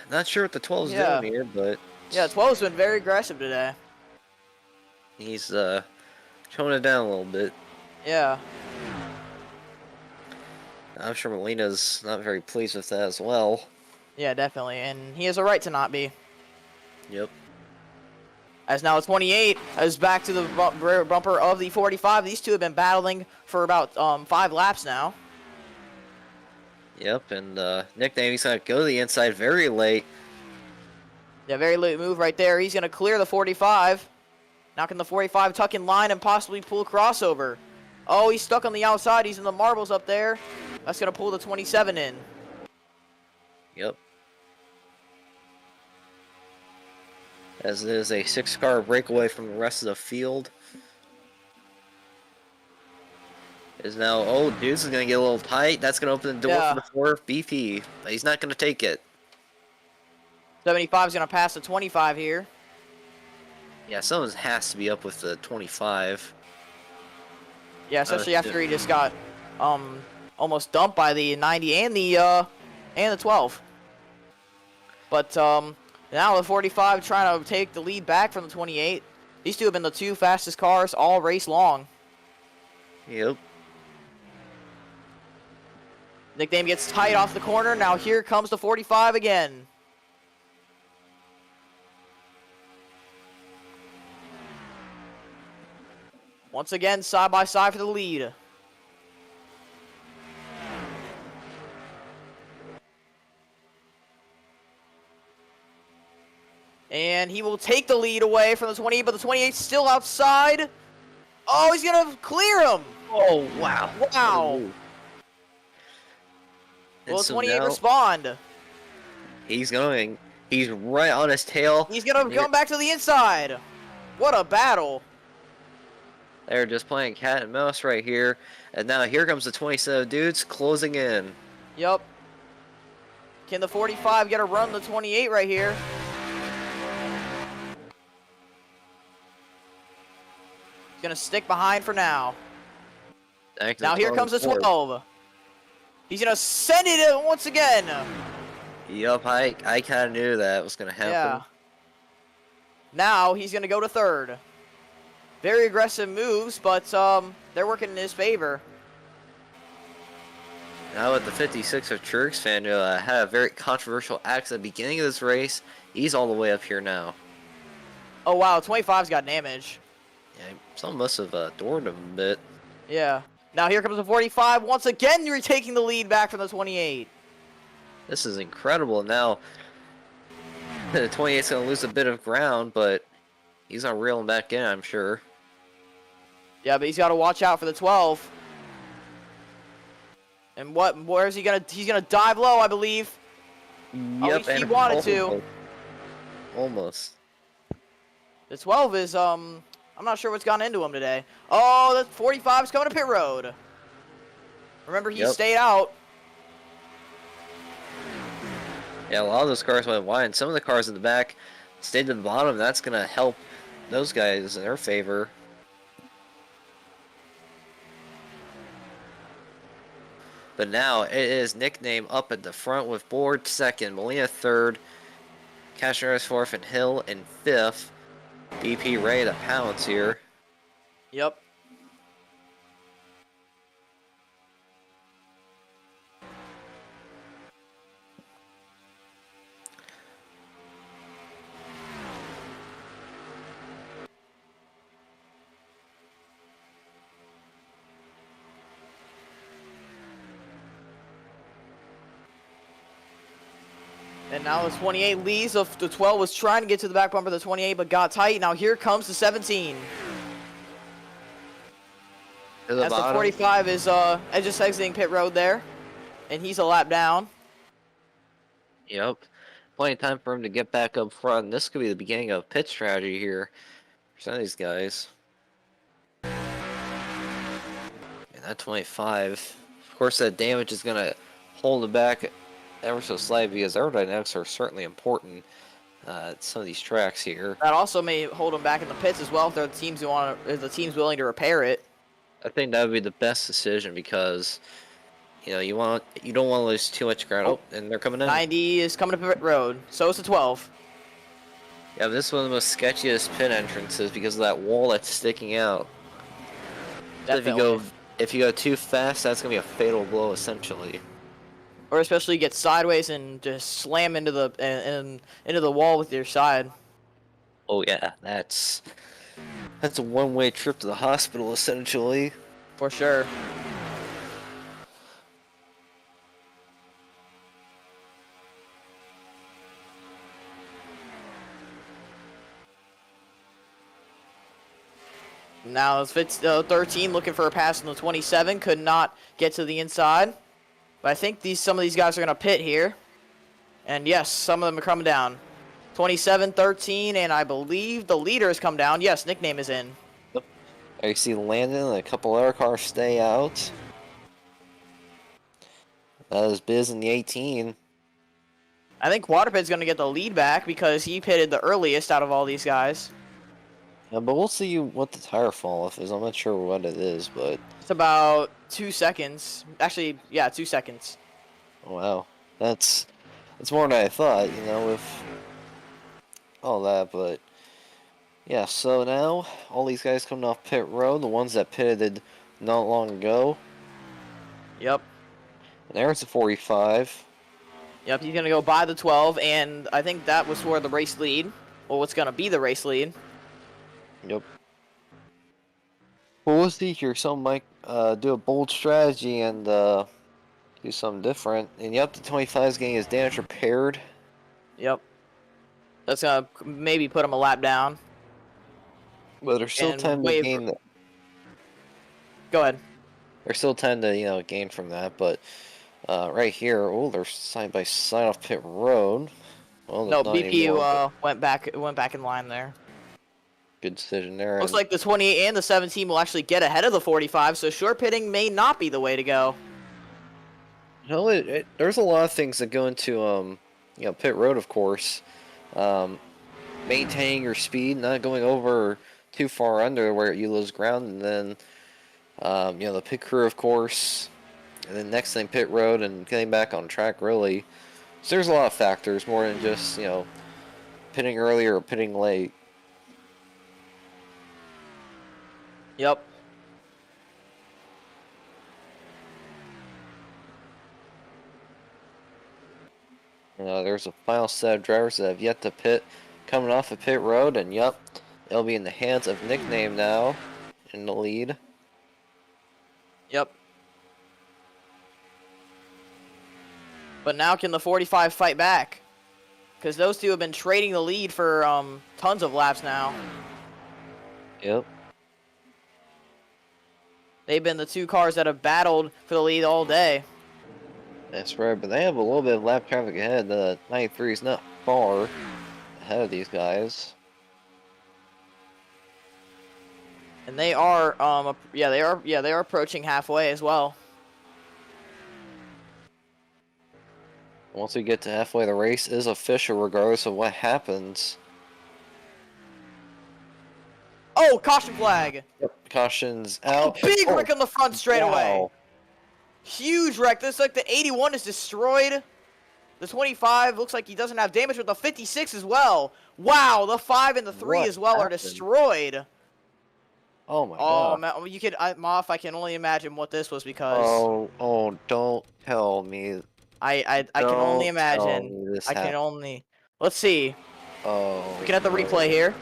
not sure what the 12's doing here, but yeah, 12's been very aggressive today. He's toned it down a little bit. Yeah. I'm sure Molina's not very pleased with that as well. Yeah, definitely, and he has a right to not be. Yep. As now 28 is back to the rear bumper of the 45. These two have been battling for about 5 laps now. Yep, and nickname, he's going to go to the inside very late. Yeah, very late move right there. He's going to clear the 45. Now can the 45 tuck in line and possibly pull crossover? Oh, he's stuck on the outside. He's in the marbles up there. That's going to pull the 27 in. Yep. As it is a 6-car breakaway from the rest of the field. Is now, oh, Deuce is going to get a little tight. That's going to open the door for the 4 BP. But he's not going to take it. 75 is going to pass the 25 here. Yeah, someone has to be up with the 25. Yeah, especially after he just got almost dumped by the 90 and the 12. But now the 45 trying to take the lead back from the 28. These two have been the 2 fastest cars all race long. Yep. Nickname gets tight off the corner. Now here comes the 45 again. Once again, side by side for the lead. And he will take the lead away from the 28, but the 28's still outside. Oh, he's going to clear him. Oh, wow. Wow. Will the 28 respond? He's right on his tail. He's going to come back to the inside. What a battle. They're just playing cat and mouse right here. And now here comes the 27 dudes closing in. Yep. Can the 45 get a run the 28 right here? He's going to stick behind for now. Now here comes the 12. He's going to send it in once again. Yep, I kind of knew that was going to happen. Yeah. Now he's going to go to 3rd. Very aggressive moves, but they're working in his favor. Now with the 56 of Chirks fan, who had a very controversial act at the beginning of this race, he's all the way up here now. Oh, wow, 25's got damage. Yeah, someone must have doored him a bit. Yeah. Now here comes the 45. Once again, you're taking the lead back from the 28. This is incredible. Now, the 28's going to lose a bit of ground, but he's going to reel him back in, I'm sure. Yeah, but he's got to watch out for the 12. And where is he going to... He's going to dive low, I believe. Yep, at least he wanted to. Almost. The 12 is, I'm not sure what's gone into him today. Oh, the 45's coming to pit road. Remember, he stayed out. Yeah, a lot of those cars went wide, and some of the cars in the back stayed to the bottom. That's going to help those guys in their favor. But now it is nickname up at the front with Board 2nd, Molina 3rd, Cashneris 4th, and Hill in 5th. BP ready to pounce here. Yep. And now the 28 leads. The 12 was trying to get to the back bumper of the 28, but got tight. Now here comes the 17. To the As bottom. the 45 is just exiting pit road there, and he's a lap down. Yep. Plenty of time for him to get back up front. This could be the beginning of pit strategy here for some of these guys. And that 25, of course, that damage is going to hold it back ever so slightly because aerodynamics are certainly important at some of these tracks here. That also may hold him back in the pits as well if the team's willing to repair it. I think that would be the best decision because you don't want to lose too much ground. Oh, and they're coming in. 90 is coming to pit road. So is the 12. Yeah, this is one of the most sketchiest pit entrances because of that wall that's sticking out. Definitely. If you go too fast, that's gonna be a fatal blow essentially. Or especially get sideways and just slam into the wall with your side. Oh yeah, that's a one-way trip to the hospital essentially. For sure. Now it's 13 looking for a pass on the 27. Could not get to the inside. But I think some of these guys are going to pit here. And yes, some of them are coming down. 27, 13, and I believe the leader has come down. Yes, nickname is in. I see Landon and a couple other cars stay out. That is Biz in the 18. I think Waterpid's going to get the lead back because he pitted the earliest out of all these guys. Yeah, but we'll see what the tire fall off is. I'm not sure what it is, but It's about 2 seconds. Actually, yeah, 2 seconds. oh, wow, that's more than I thought. With all that, but yeah. So now all these guys coming off pit road, the ones that pitted not long ago. Yep. And there's the 45. Yep, he's going to go by the 12, and I think that was for the race lead. Or what's going to be the race lead. Yep. Well, we'll see here. Some might do a bold strategy and do something different. And yep, the 25 is getting his damage repaired. Yep. That's going to maybe put him a lap down. But there's still And time to wait gain. Go ahead. There's still time to gain from that. But right here, oh, they're side by side off pit road. Well, No, not BP anymore, went back in line there. good decision there. Looks like the 28 and the 17 will actually get ahead of the 45, so short pitting may not be the way to go. There's a lot of things that go into pit road, of course. Maintaining your speed, not going over too far under where you lose ground, and then the pit crew, of course, and then next thing pit road and getting back on track really. So there's a lot of factors more than just pitting early or pitting late. Yep. There's a final set of drivers that have yet to pit coming off of pit road, and yep, they'll be in the hands of Nickname now in the lead. Yep. But now can the 45 fight back? Because those two have been trading the lead for tons of laps now. Yep. They've been the two cars that have battled for the lead all day. That's right, but they have a little bit of lap traffic ahead. The 93 is not far ahead of these guys. And they are they are approaching halfway as well. Once we get to halfway, the race is official regardless of what happens. Oh, caution flag. Yep. Caution's out. Big wreck on the front straightaway. Wow. Huge wreck. This like the 81 is destroyed. The 25 looks like he doesn't have damage, but the 56 as well. Wow, the 5 and the 3 What as well happened? are destroyed. Oh my Oh, god. man, Moff, I can only imagine what this was because Oh, don't tell me. I can only Don't tell imagine. me this I can happened. only. Let's see. Oh. Looking at the replay here.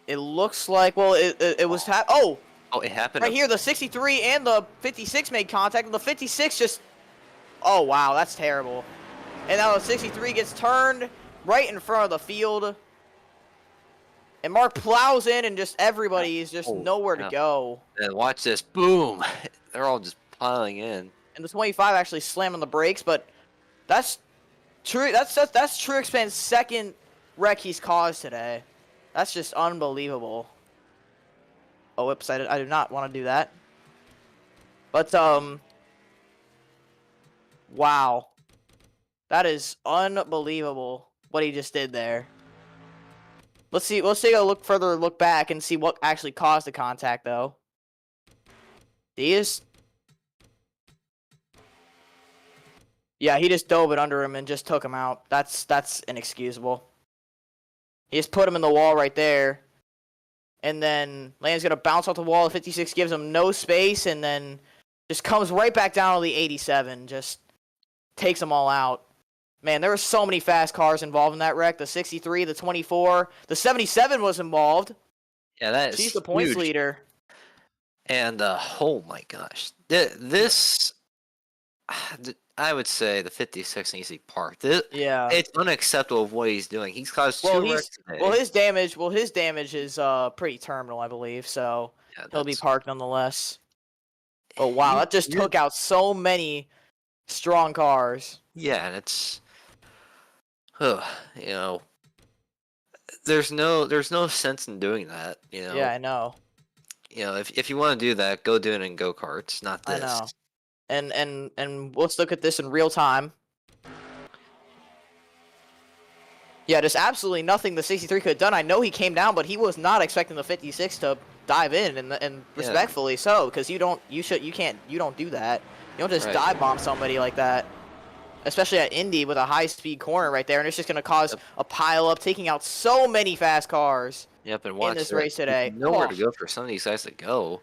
It looks like it was oh. Oh, it happened. Right here, the 63 and the 56 made contact, and the 56 just... Oh, wow, that's terrible. And now the 63 gets turned right in front of the field. And Mark plows in, and just everybody is just nowhere to go. And watch this. Boom. They're all just piling in. And the 25 actually slammed on the brakes, but that's true. That's Truexpan's second wreck he's caused today. That's just unbelievable. Oh, whoops, I do not want to do that. But, wow. That is unbelievable what he just did there. Let's take a further look back and see what actually caused the contact, though. Yeah, he just dove it under him and just took him out. That's inexcusable. He just put him in the wall right there. And then Landon's going to bounce off the wall. The 56 gives him no space and then just comes right back down to the 87. Just takes them all out. Man, there were so many fast cars involved in that wreck. The 63, the 24, the 77 was involved. Yeah, that is She's the points huge. leader. And, oh my gosh. This, I would say the 56 needs to be parked. Yeah. It's unacceptable of what he's doing. He's caused two wrecks today. Well, his damage is pretty terminal, I believe, so Yeah, he'll be parked nonetheless. Oh, wow, that just took out so many strong cars. Yeah, and it's, you know, there's no sense in doing that, you know. Yeah, I know. You know, if you want to do that, go do it in go-karts, not this. I know. And let's look at this in real time. Yeah, just absolutely nothing the 63 could have done. I know he came down, but he was not expecting the 56 to dive in, and respectfully so, because you don't do that. You don't just dive bomb somebody like that, especially at Indy with a high-speed corner right there, and it's just going to cause a pile-up, taking out so many fast cars. Yep, and watch in this race today. Nowhere to go for some of these guys to go.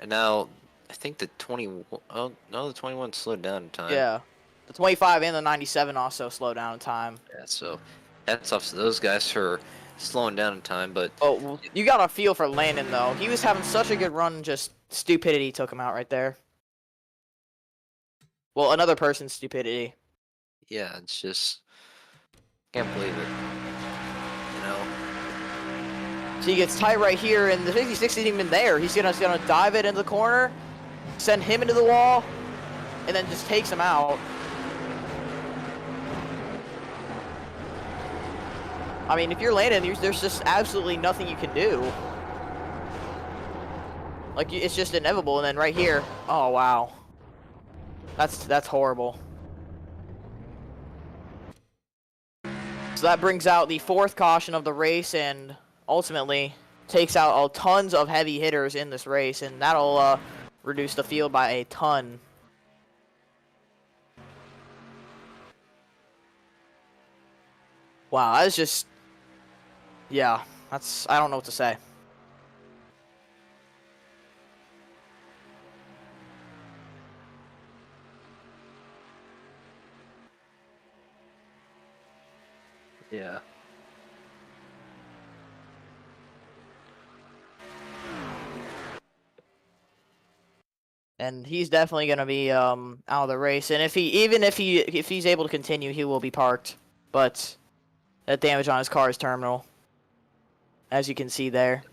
And now, I think the 20. Oh no, the 21 slowed down in time. Yeah, the 25 and the 97 also slowed down in time. Yeah, so hats off to those guys for slowing down in time. But oh, you got a feel for Landon though. He was having such a good run, just stupidity took him out right there. Well, another person's stupidity. Yeah, it's just can't believe it. You know. So he gets tight right here, and the 56 isn't even there. He's gonna dive it into the corner, send him into the wall, and then just takes him out. I mean, if you're Landon, there's just absolutely nothing you can do. Like, it's just inevitable. And then right here, oh wow, that's horrible. So that brings out the fourth caution of the race, and ultimately takes out tons of heavy hitters in this race, and that'll reduce the field by a ton. Wow, that's just, yeah, I don't know what to say. Yeah. And he's definitely gonna be out of the race. And if he's able to continue, he will be parked. But that damage on his car is terminal, as you can see there.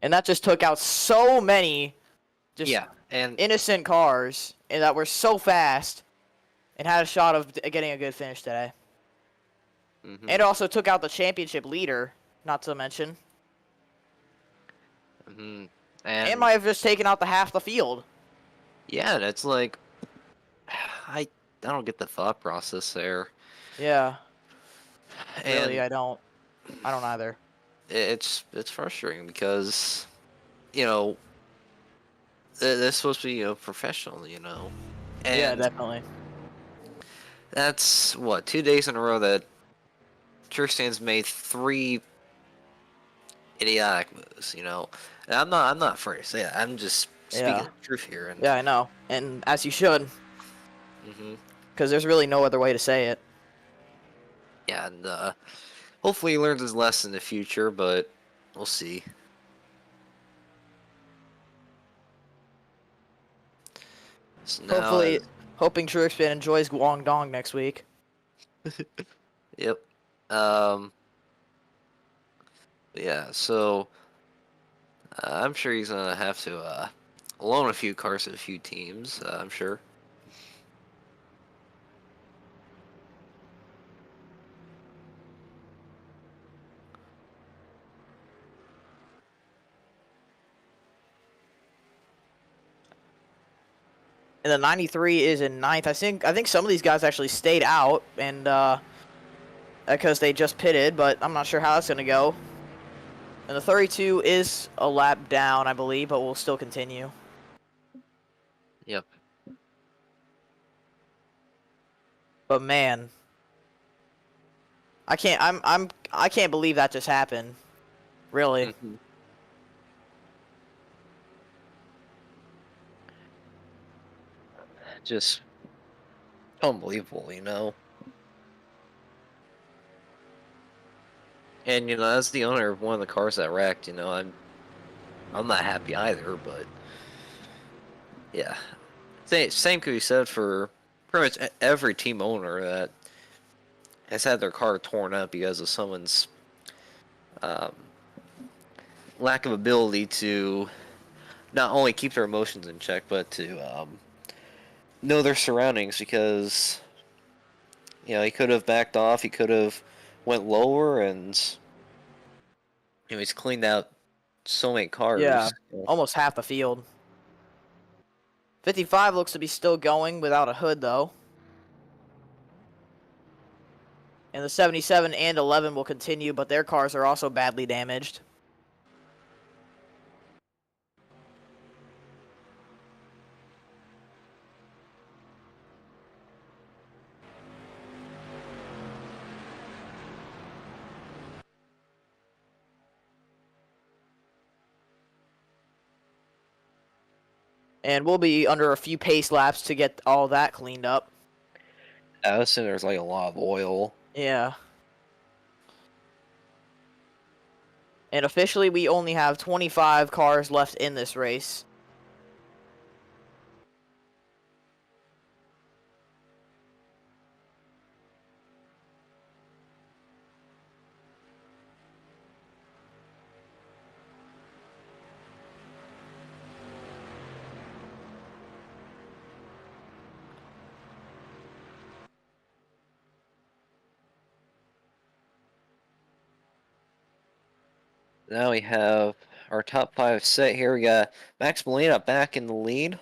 And that just took out so many and innocent cars and that were so fast and had a shot of getting a good finish today. Mm-hmm. And it also took out the championship leader, not to mention. Mm-hmm. And might have just taken out the half the field. Yeah, that's like, I don't get the thought process there. Yeah. And Really, I don't either. It's frustrating because, you know, they're supposed to be, you know, professional, you know. And yeah, definitely. That's what, 2 days in a row that Truexpan's made 3 idiotic moves, you know. And I'm not afraid to say that. I'm just speaking the truth here. And yeah, I know, and as you should, mm-hmm. because there's really no other way to say it. Yeah, and hopefully he learns his lesson in the future, but we'll see. So Hopefully, hoping Truexpan enjoys Guangdong next week. yep. Yeah. So I'm sure he's gonna have to loan a few cars to a few teams. I'm sure. And the 93 is in ninth. I think some of these guys actually stayed out and because they just pitted, but I'm not sure how that's gonna go. And the 32 is a lap down, I believe, but we'll still continue. Yep. But man, I can't believe that just happened. Really. Mhm. Just unbelievable, you know. And as the owner of one of the cars that wrecked, I'm not happy either. But yeah, same could be said for pretty much every team owner that has had their car torn up because of someone's um, lack of ability to not only keep their emotions in check, but to know their surroundings. Because he could have backed off, he could have went lower, and he's cleaned out so many cars. Yeah, almost half the field. 55 looks to be still going without a hood, though. And the 77 and 11 will continue, but their cars are also badly damaged. And we'll be under a few pace laps to get all that cleaned up. Addison, there's like a lot of oil. Yeah. And officially, we only have 25 cars left in this race. Now we have our top 5 set here. We got Max Molina back in the lead.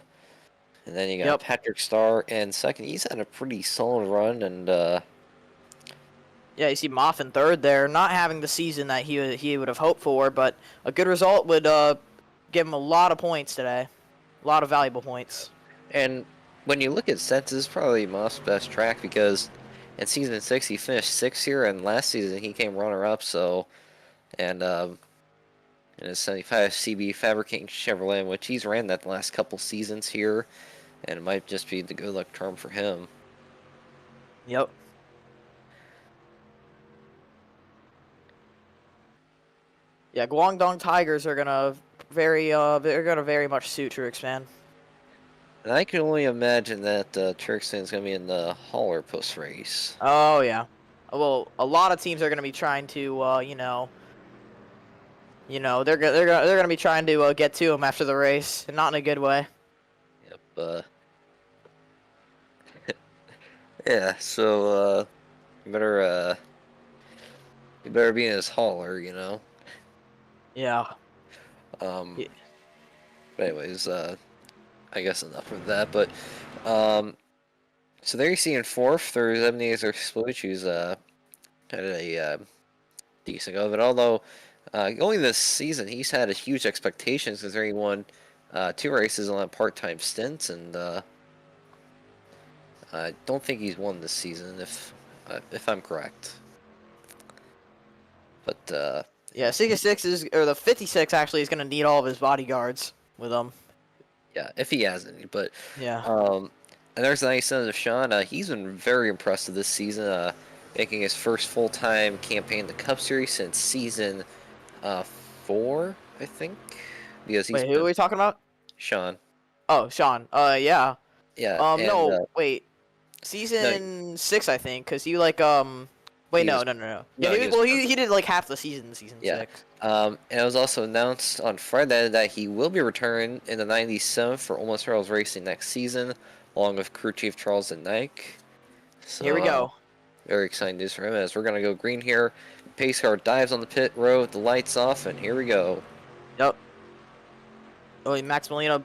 And then you got Patrick Starr in second. He's had a pretty solid run. And yeah, you see Moff in third there. Not having the season that he would have hoped for, but a good result would give him a lot of points today. A lot of valuable points. And when you look at sets, this is probably Moff's best track because in Season 6 he finished 6th here. And last season he came runner-up. So, and in his 75 CB Fabricating Chevrolet, which he's ran that the last couple seasons here, and it might just be the good luck charm for him. Yep. Yeah, Guangdong Tigers are gonna very much suit Truexpan. And I can only imagine that Turkstan's going to be in the hauler post race. Oh yeah. Well, a lot of teams are gonna be trying to they're gonna be trying to get to him after the race, and not in a good way. Yep. Yeah. So you better be in his hauler, Yeah. But anyways, I guess enough of that. But so there you see in fourth, there's Ebenezer Spluch, who's had a decent go. But although going this season, he's had a huge expectations considering he won 2 races on part-time stints, and I don't think he's won this season, if I'm correct. But yeah, 66 or the 56 actually is gonna need all of his bodyguards with him. yeah, if he has any. But Yeah. and there's the 97 of Sean. He's been very impressive this season, making his first full-time campaign in the Cup Series since season 4, I think. Because he's Wait, who are we talking about? Sean. Oh, Sean. Yeah. Yeah, and No, wait. no, Season 6, I think, because he like Wait, he was no. Yeah, no, he was he did like half the season in season yeah. 6. And it was also announced on Friday that he will be returning in the 97 for Almost Rails Racing next season, along with crew chief Charles and Nike. So Here we go. very exciting news for him as we're gonna go green here. Pace car dives on the pit road, the lights off, and here we go. Yep. Oh, Max Molina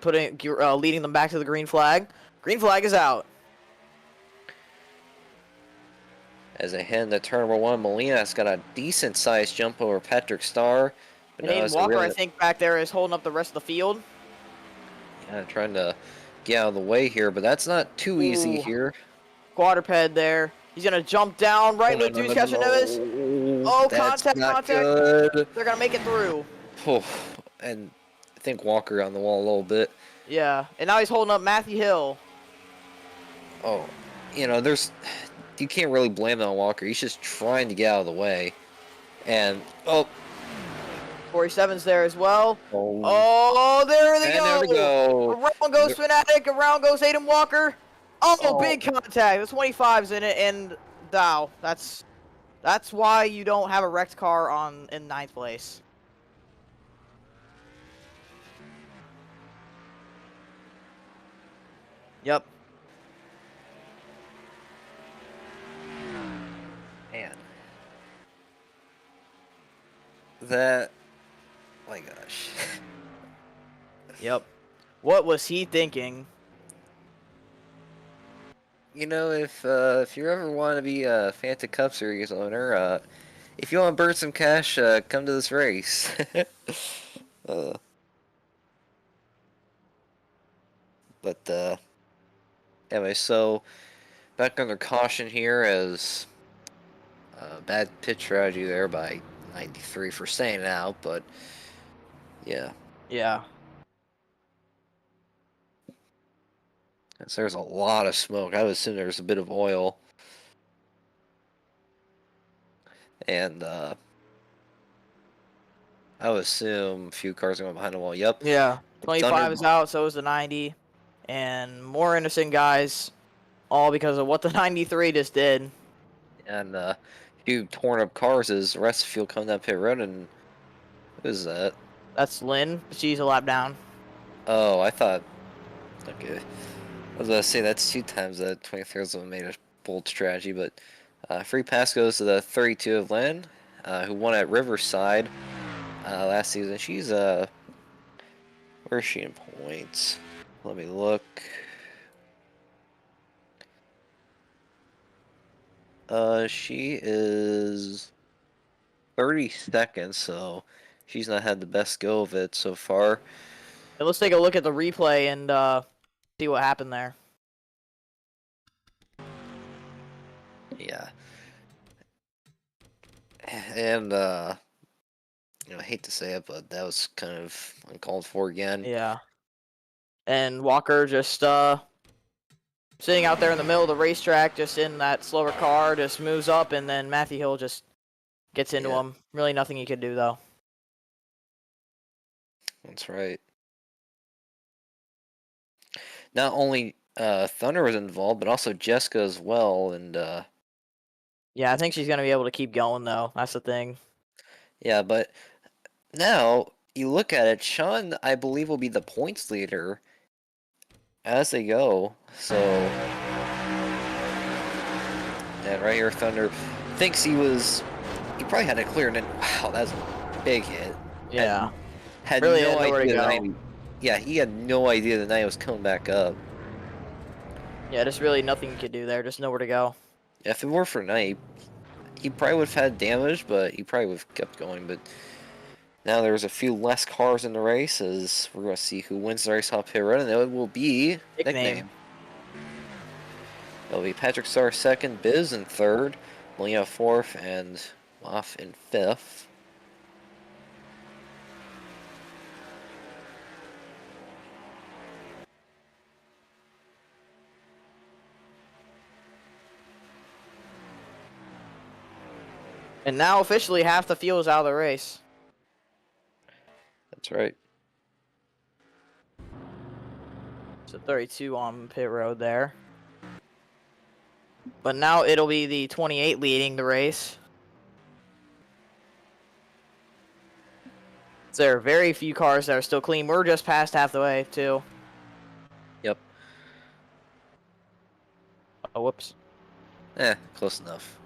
leading them back to the green flag. Green flag is out. As they head into turn number 1, Molina's got a decent sized jump over Patrick Starr. But And now Aiden it's Walker, really, I think, back there is holding up the rest of the field. yeah, trying to get out of the way here, but that's not too easy Ooh. here. Quadruped there. He's gonna jump down right with Deuce Castaneves. Oh, That's not contact. good. They're gonna make it through. Oh, and I think Walker on the wall a little bit. Yeah, and now he's holding up Matthew Hill. Oh, you can't really blame it on Walker. He's just trying to get out of the way. And, 47's there as well. oh, Oh, there they and go. there we go. Around goes Fanatic. Around goes Aiden Walker. Oh, Oh. big contact. The 25's in it, and Dow. That's why you don't have a wrecked car in 9th place. Yep. Man. That, my gosh. Yep. What was he thinking? If you ever want to be a Fanta Cup Series owner, if you want to burn some cash, come to this race. But anyway, so back under caution here as bad pitch strategy there by 93 for staying out, but yeah. Yeah. So there's a lot of smoke. I would assume there's a bit of oil. And I would assume a few cars are going behind the wall. Yep. Yeah. 25 is out, so is the 90. And more innocent guys, all because of what the 93 just did. And a few torn up cars as the rest of the field coming down pit road. And who is that? That's Lynn. She's a lap down. Oh, I thought. Okay. I was going to say that's 2 times that 23rd made a bold strategy, but free pass goes to the 32 of Lynn, who won at Riverside last season. She's where is she in points? Let me look. She is 32nd, so she's not had the best go of it so far. And let's take a look at the replay and see what happened there. Yeah. And I hate to say it, but that was kind of uncalled for again. Yeah. And Walker just sitting out there in the middle of the racetrack, just in that slower car, just moves up, and then Matthew Hill just gets into him. Really nothing he could do, though. That's right. Not only Thunder was involved, but also Jessica as well, and yeah, I think she's gonna be able to keep going, though. That's the thing. Yeah, but now you look at it, Sean, I believe, will be the points leader as they go. So, and right here, Thunder thinks he probably had it clear, and then wow, that's a big hit. Yeah. Had Really no had nowhere to idea go. yeah, he had no idea the night was coming back up. Yeah, there's really nothing you could do there. Just nowhere to go. If it were for Knight, he probably would have had damage, but he probably would have kept going. But now there's a few less cars in the race, as we're going to see who wins the race off pit road, and it will be nickname. It'll be Patrick Starr second, Biz in third, Molina fourth, and Moff in fifth. And now officially half the field is out of the race. That's right. So 32 on pit road there. But now it'll be the 28 leading the race. There are very few cars that are still clean. We're just past half the way, too. Yep. Oh, whoops. Close enough.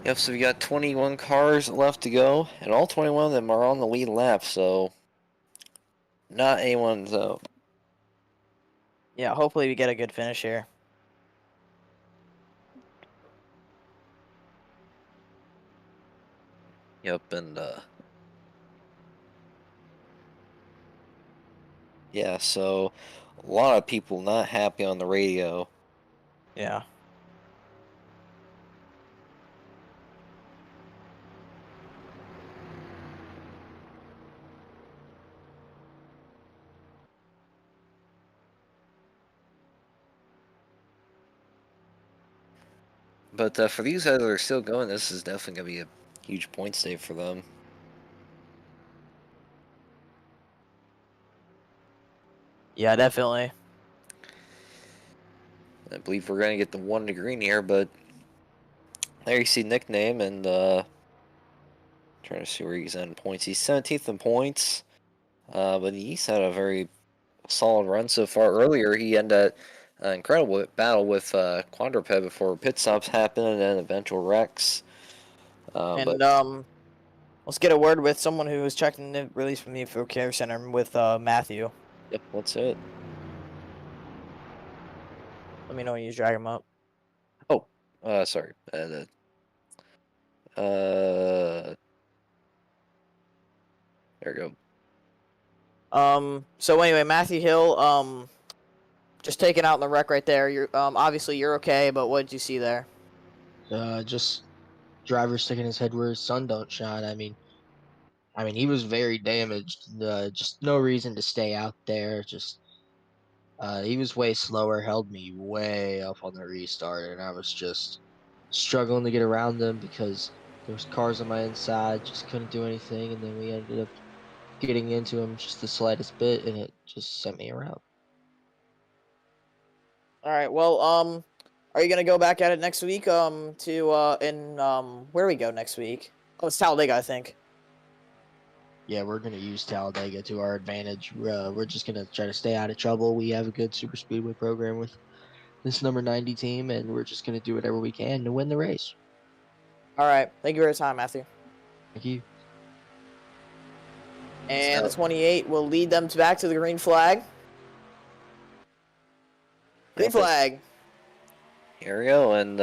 Yep, so we got 21 cars left to go, and all 21 of them are on the lead lap, so not anyone's out. Yeah, hopefully we get a good finish here. Yep, and yeah, so a lot of people not happy on the radio. Yeah. But for these guys that are still going, this is definitely going to be a huge point save for them. Yeah, definitely. I believe we're going to get the 1 to green here, but there you see nickname, and trying to see where he's at in points. He's 17th in points, but he's had a very solid run so far. Earlier, he ended an incredible battle with Quadruped before pit stops happened and then eventual wrecks. Let's get a word with someone who was checking the release from the Info Care Center with Matthew. Yep, that's it. Let me know when you drag him up. Oh, sorry. There we go. So anyway, Matthew Hill, just taken out in the wreck right there. You're obviously you're okay, but what did you see there? Just driver sticking his head where his sun don't shine. I mean, he was very damaged. Just no reason to stay out there. Just he was way slower, held me way up on the restart, and I was just struggling to get around them because there was cars on my inside. Just couldn't do anything, and then we ended up getting into him just the slightest bit, and it just sent me around. All right. Well, are you gonna go back at it next week? Where do we go next week? Oh, it's Talladega, I think. Yeah, we're going to use Talladega to our advantage. We're just going to try to stay out of trouble. We have a good super speedway program with this number 90 team, and we're just going to do whatever we can to win the race. All right. Thank you for your time, Matthew. Thank you. And the 28 will lead them back to the green flag. Green flag. Here we go, and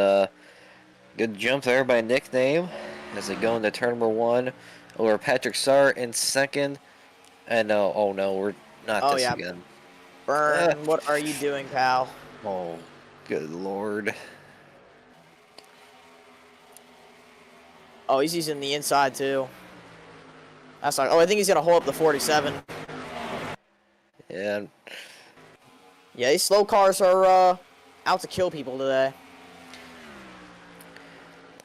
good jump there by nickname as they go into turn number 1 over Patrick Starr in second. And oh no, we're not this again. Burn, what are you doing, pal? Oh, good lord. Oh, he's using the inside too. That's like, oh, I think he's gonna hold up the 47. Yeah. Yeah, these slow cars are out to kill people today.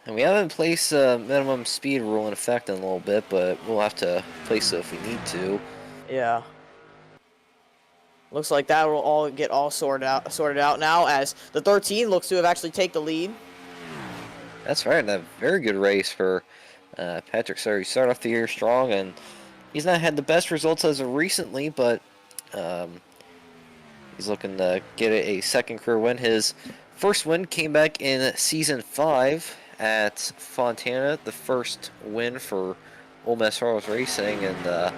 And we haven't placed a minimum speed rule in effect in a little bit, but we'll have to place it if we need to. Yeah. Looks like that will all get sorted out now, as the 13 looks to have actually take the lead. That's right, and a very good race for Patrick Starr. He started off the year strong, and he's not had the best results as of recently, but he's looking to get a second career win. His first win came back in Season 5 at Fontana, the first win for Ole Miss Harlow's Racing, and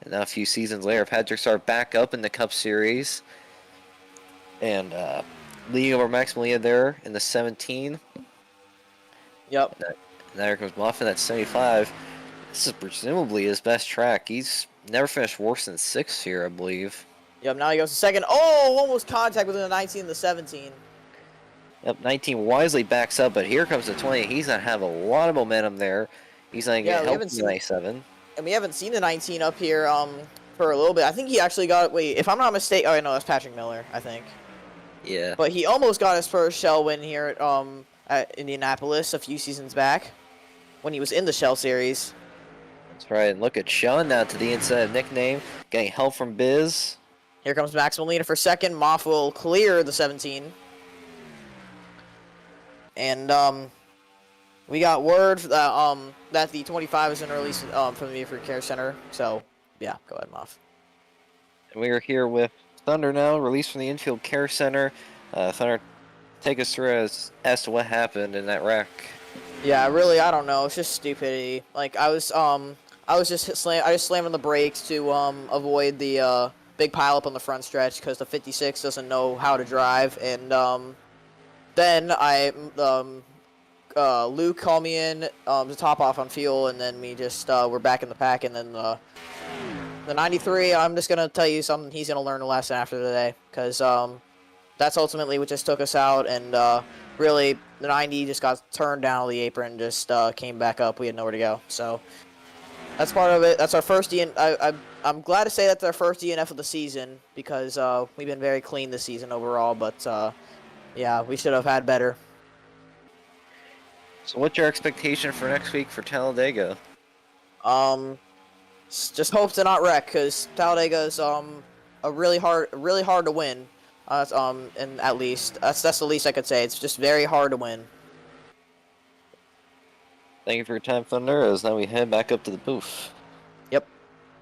now a few seasons later, Patrick Starr back up in the Cup Series, and leading over Max Malia there in the 17. Yep. And there comes Muffin at 75. This is presumably his best track. He's never finished worse than 6th here, I believe. Yep, now he goes to second. Oh, almost contact within the 19 and the 17. Yep, 19 wisely backs up, but here comes the 20. He's going to have a lot of momentum there. He's going to get help from the 97. And we haven't seen the 19 up here for a little bit. I think he actually got, wait, if I'm not mistaken, oh, no, that's Patrick Miller, I think. Yeah. But he almost got his first Shell win here at Indianapolis a few seasons back when he was in the Shell Series. That's right. Look at Sean now to the inside nickname, getting help from Biz. Here comes Max Molina for second. Moff will clear the 17. And we got word that the 25 is going to release from the Buford Care Center. So yeah, go ahead, Moff. And we are here with Thunder now, released from the Infield Care Center. Thunder, take us through as to what happened in that wreck. Yeah, really, I don't know. It's just stupidity. Like I just slammed on the brakes to avoid the big pileup on the front stretch because the 56 doesn't know how to drive, and then Luke called me in to top off on fuel, and then we just we're back in the pack, and then the 93. I'm just gonna tell you something. He's gonna learn a lesson after today, because that's ultimately what just took us out, and really the 90 just got turned down the apron, and just came back up. We had nowhere to go, so that's part of it. That's our first I'm glad to say that's our first DNF of the season, because we've been very clean this season overall, but yeah, we should have had better. So what's your expectation for next week for Talladega? Just hope to not wreck, because Talladega is really hard to win. And at least that's the least I could say. It's just very hard to win. Thank you for your time, Thunder, as now we head back up to the booth. Yep.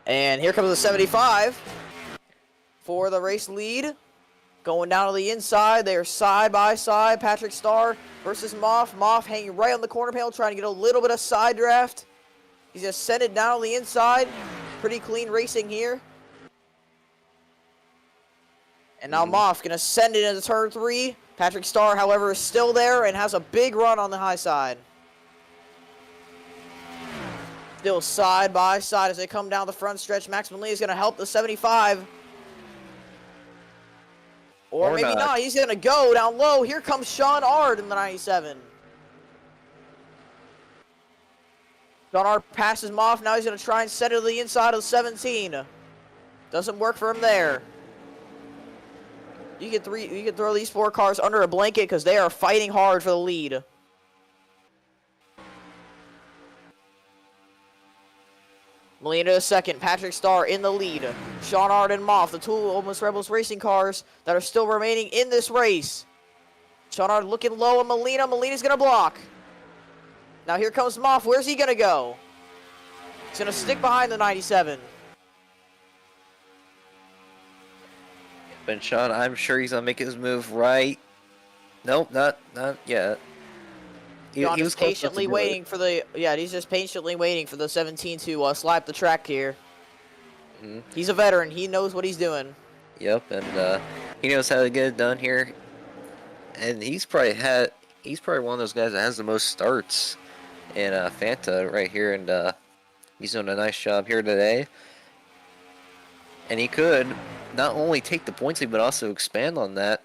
And here comes the 75 for the race lead. Going down to the inside. They are side by side. Patrick Starr versus Moff. Moff hanging right on the corner panel, trying to get a little bit of side draft. He's just sent it down on the inside. Pretty clean racing here. And now Moff going to send it into turn 3. Patrick Starr, however, is still there and has a big run on the high side. Still side by side as they come down the front stretch. Max Molina is going to help the 75. Or maybe not. He's going to go down low. Here comes Sean Ard in the 97. Sean Ard passes Moff. Now he's going to try and set it to the inside of the 17. Doesn't work for him there. You can throw these 4 cars under a blanket, because they are fighting hard for the lead. Molina to second. Patrick Starr in the lead. Sean Ard and Moff, the two Almost Rebels racing cars that are still remaining in this race. Sean Ard looking low on Molina. Molina's going to block. Now here comes Moff. Where's he going to go? He's going to stick behind the 97. And Sean, I'm sure he's going to make his move right. Nope, not yet. He was patiently waiting for the he's just patiently waiting for the 17 to slap the track here. Mm-hmm. He's a veteran. He knows what he's doing. Yep, and he knows how to get it done here. And he's probably one of those guys that has the most starts in Fanta right here, and he's doing a nice job here today. And he could not only take the points lead, but also expand on that.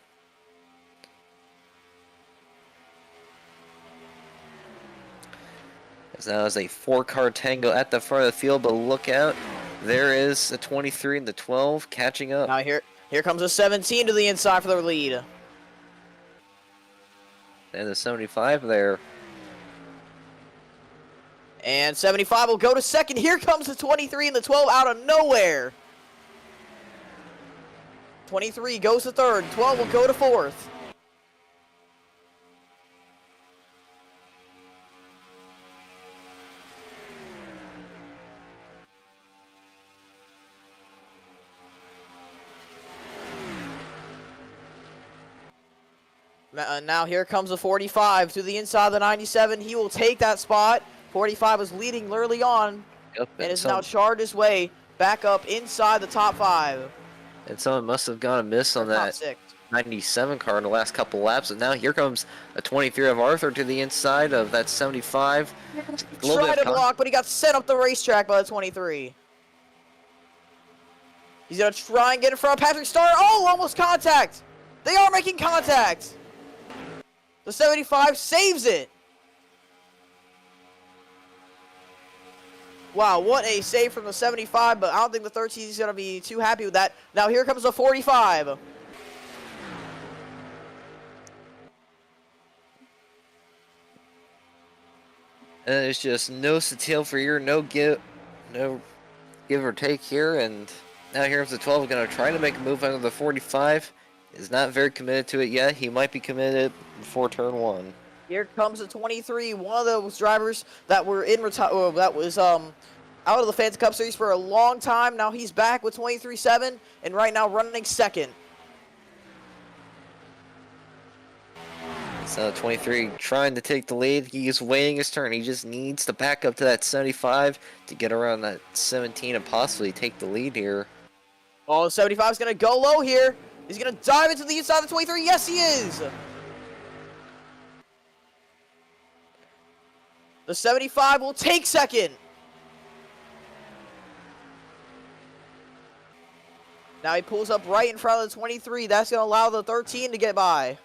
As now is a 4-car tango at the front of the field, but look out. There is the 23 and the 12 catching up. Now here comes the 17 to the inside for the lead. And the 75 there. And 75 will go to second. Here comes the 23 and the 12 out of nowhere. 23 goes to third. 12 will go to fourth. Now here comes the 45 to the inside of the 97. He will take that spot. 45 was leading early on, Yep, and is now charged his way back up inside the top 5. And someone must have gone amiss on that 97 car in the last couple laps. And now here comes a 23 of Arthur to the inside of that 75. Tried to block, but he got sent up the racetrack by the 23. He's going to try and get in front of Patrick Starr. Oh, almost contact. They are making contact. The 75 saves it. Wow, what a save from the 75, but I don't think the 13 is going to be too happy with that. Now here comes the 45. And there's just no Satil for ear, no no give or take here, and now here's the 12 going to try to make a move under the 45. Is not very committed to it yet. He might be committed before turn 1. Here comes the 23, one of those drivers that were in that was out of the Fantasy Cup Series for a long time. Now he's back with 23.7 and right now running second. So 23 trying to take the lead. He is waiting his turn. He just needs to back up to that 75 to get around that 17 and possibly take the lead here. Oh, 75 is going to go low here. He's going to dive into the inside of the 23. Yes, he is. The 75 will take second. Now he pulls up right in front of the 23. That's going to allow the 13 to get by.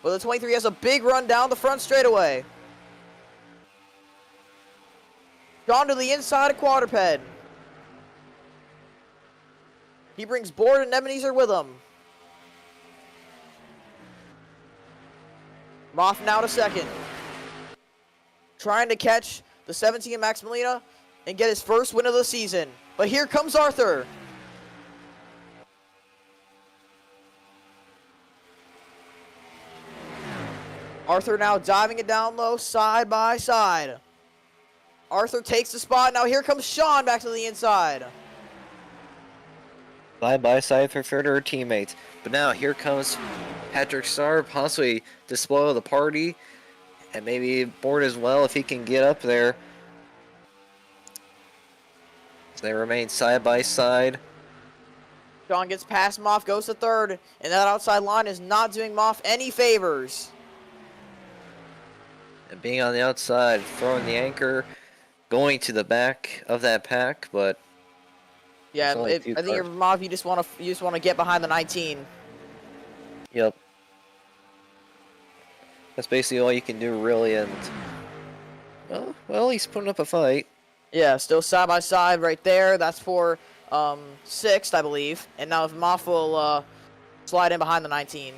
But the 23 has a big run down the front straightaway. Gone to the inside of quadruped. He brings Board and Ebenezer with him. Moth now to second. Trying to catch the 17 Maximiliana and get his first win of the season. But here comes Arthur. Arthur now diving it down low, side by side. Arthur takes the spot. Now here comes Sean back to the inside. Side by side for further teammates. But now here comes Patrick Starr, possibly to spoil the party. And maybe Board as well if he can get up there. So they remain side by side. Sean gets past Moff, goes to third. And that outside line is not doing Moff any favors. And being on the outside, throwing the anchor, going to the back of that pack, but yeah, I think for Moff, you just want to get behind the 19. Yep. That's basically all you can do, really, and well, he's putting up a fight. Yeah, still side by side right there. That's for 6th, I believe. And now if Moff will slide in behind the 19.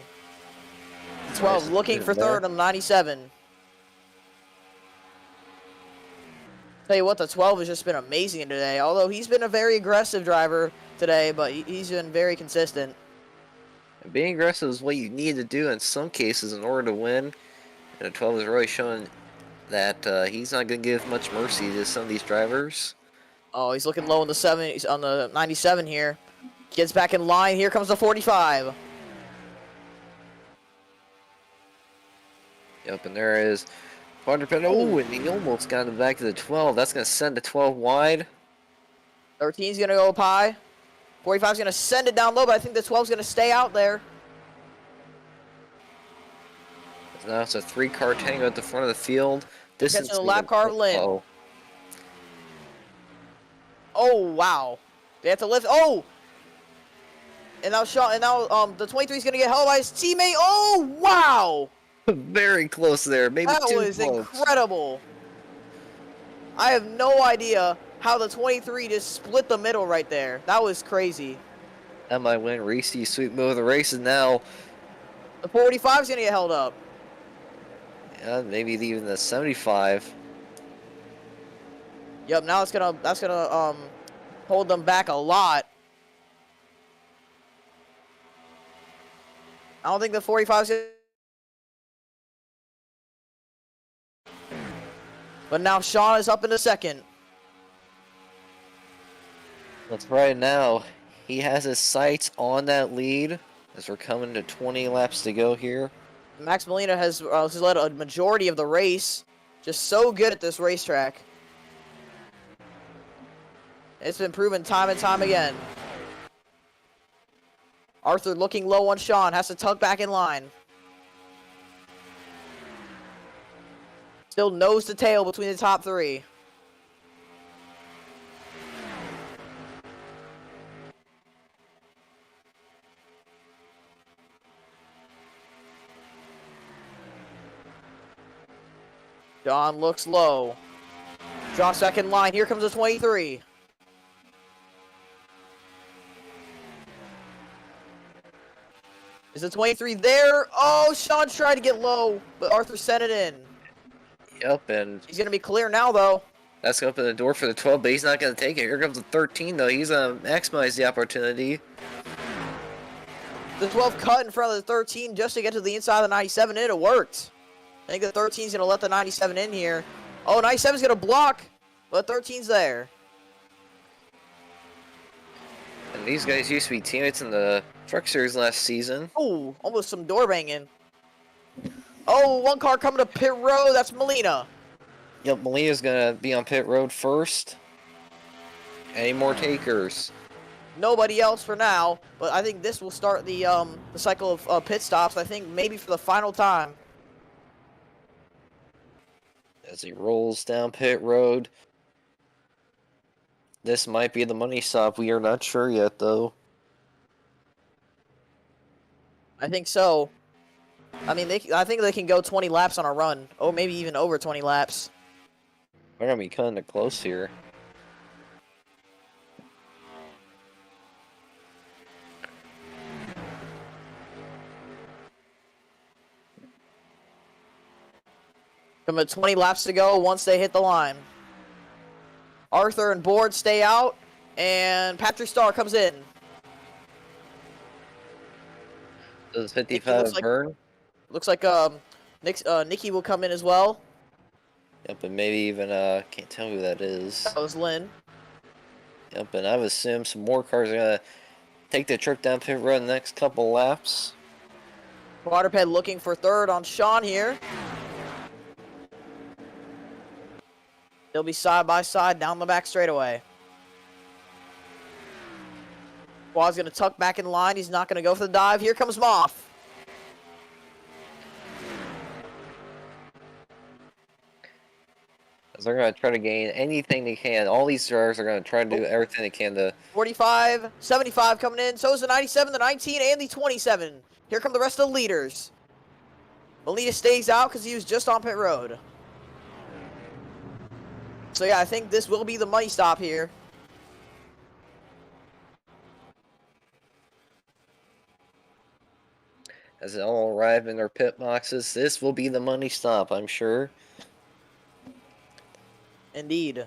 12 Nice. looking for third on the 97. Tell you what, the 12 has just been amazing today. Although he's been a very aggressive driver today, but he's been very consistent. And being aggressive is what you need to do in some cases in order to win. And the 12 is really showing that he's not going to give much mercy to some of these drivers. Oh, he's looking low in the 70s on the 97 here. Gets back in line. Here comes the 45. Yep, and there is quadruped. Oh, and he almost got him back to the 12. That's going to send the 12 wide. 13's going to go up high. 45's going to send it down low, but I think the 12's going to stay out there. So now it's a 3-car tango at the front of the field. Catching the lap car Lynn. Oh, wow. They have to lift. Oh! And now the 23's going to get held by his teammate. Oh, wow! Very close there. Maybe that too was close. Incredible. I have no idea how the 23 just split the middle right there. That was crazy. That might win Reese's sweet move of the race, and now the 45's going to get held up. Yeah, maybe even the 75. Yep, now that's gonna hold them back a lot. I don't think the 45's gonna... But now Sean is up in the second. That's right now. He has his sights on that lead as we're coming to 20 laps to go here. Maximiliana has led a majority of the race. Just so good at this racetrack. It's been proven time and time again. Arthur looking low on Sean. Has to tug back in line. Still nose to tail between the top three. John looks low. Draws back in line. Here comes the 23. Is the 23 there? Oh, Sean tried to get low, but Arthur sent it in. Yep, and He's going to be clear now, though. That's going to open the door for the 12, but he's not going to take it. Here comes the 13, though. He's going to maximize the opportunity. The 12 cut in front of the 13 just to get to the inside of the 97, and it worked. I think the 13's going to let the 97 in here. Oh, 97's going to block, but 13's there. And these guys used to be teammates in the Truck Series last season. Oh, almost some door banging. Oh, one car coming to pit road. That's Molina. Yep, Molina's going to be on pit road first. Any more takers? Nobody else for now, but I think this will start the cycle of pit stops. I think maybe for the final time. As he rolls down pit road. This might be the money stop. We are not sure yet, though. I think so. I mean, I think they can go 20 laps on a run. Oh, maybe even over 20 laps. We're going to be kind of close here. Come at 20 laps to go once they hit the line. Arthur and Board stay out, and Patrick Starr comes in. Does 55 burn? Looks like Nikki will come in as well. Yep, and maybe even, can't tell who that is. That was Lynn. Yep, and I would assume some more cars are going to take the trip down pit road in the next couple laps. Quadruped looking for third on Sean here. They'll be side by side down the back straightaway. Quad's going to tuck back in line. He's not going to go for the dive. Here comes Moff. They're going to try to gain anything they can. All these drivers are going to try to do everything they can to... 45, 75 coming in. So is the 97, the 19, and the 27. Here come the rest of the leaders. Molina stays out because he was just on pit road. So yeah, I think this will be the money stop here. As they all arrive in their pit boxes, this will be the money stop, I'm sure. Indeed.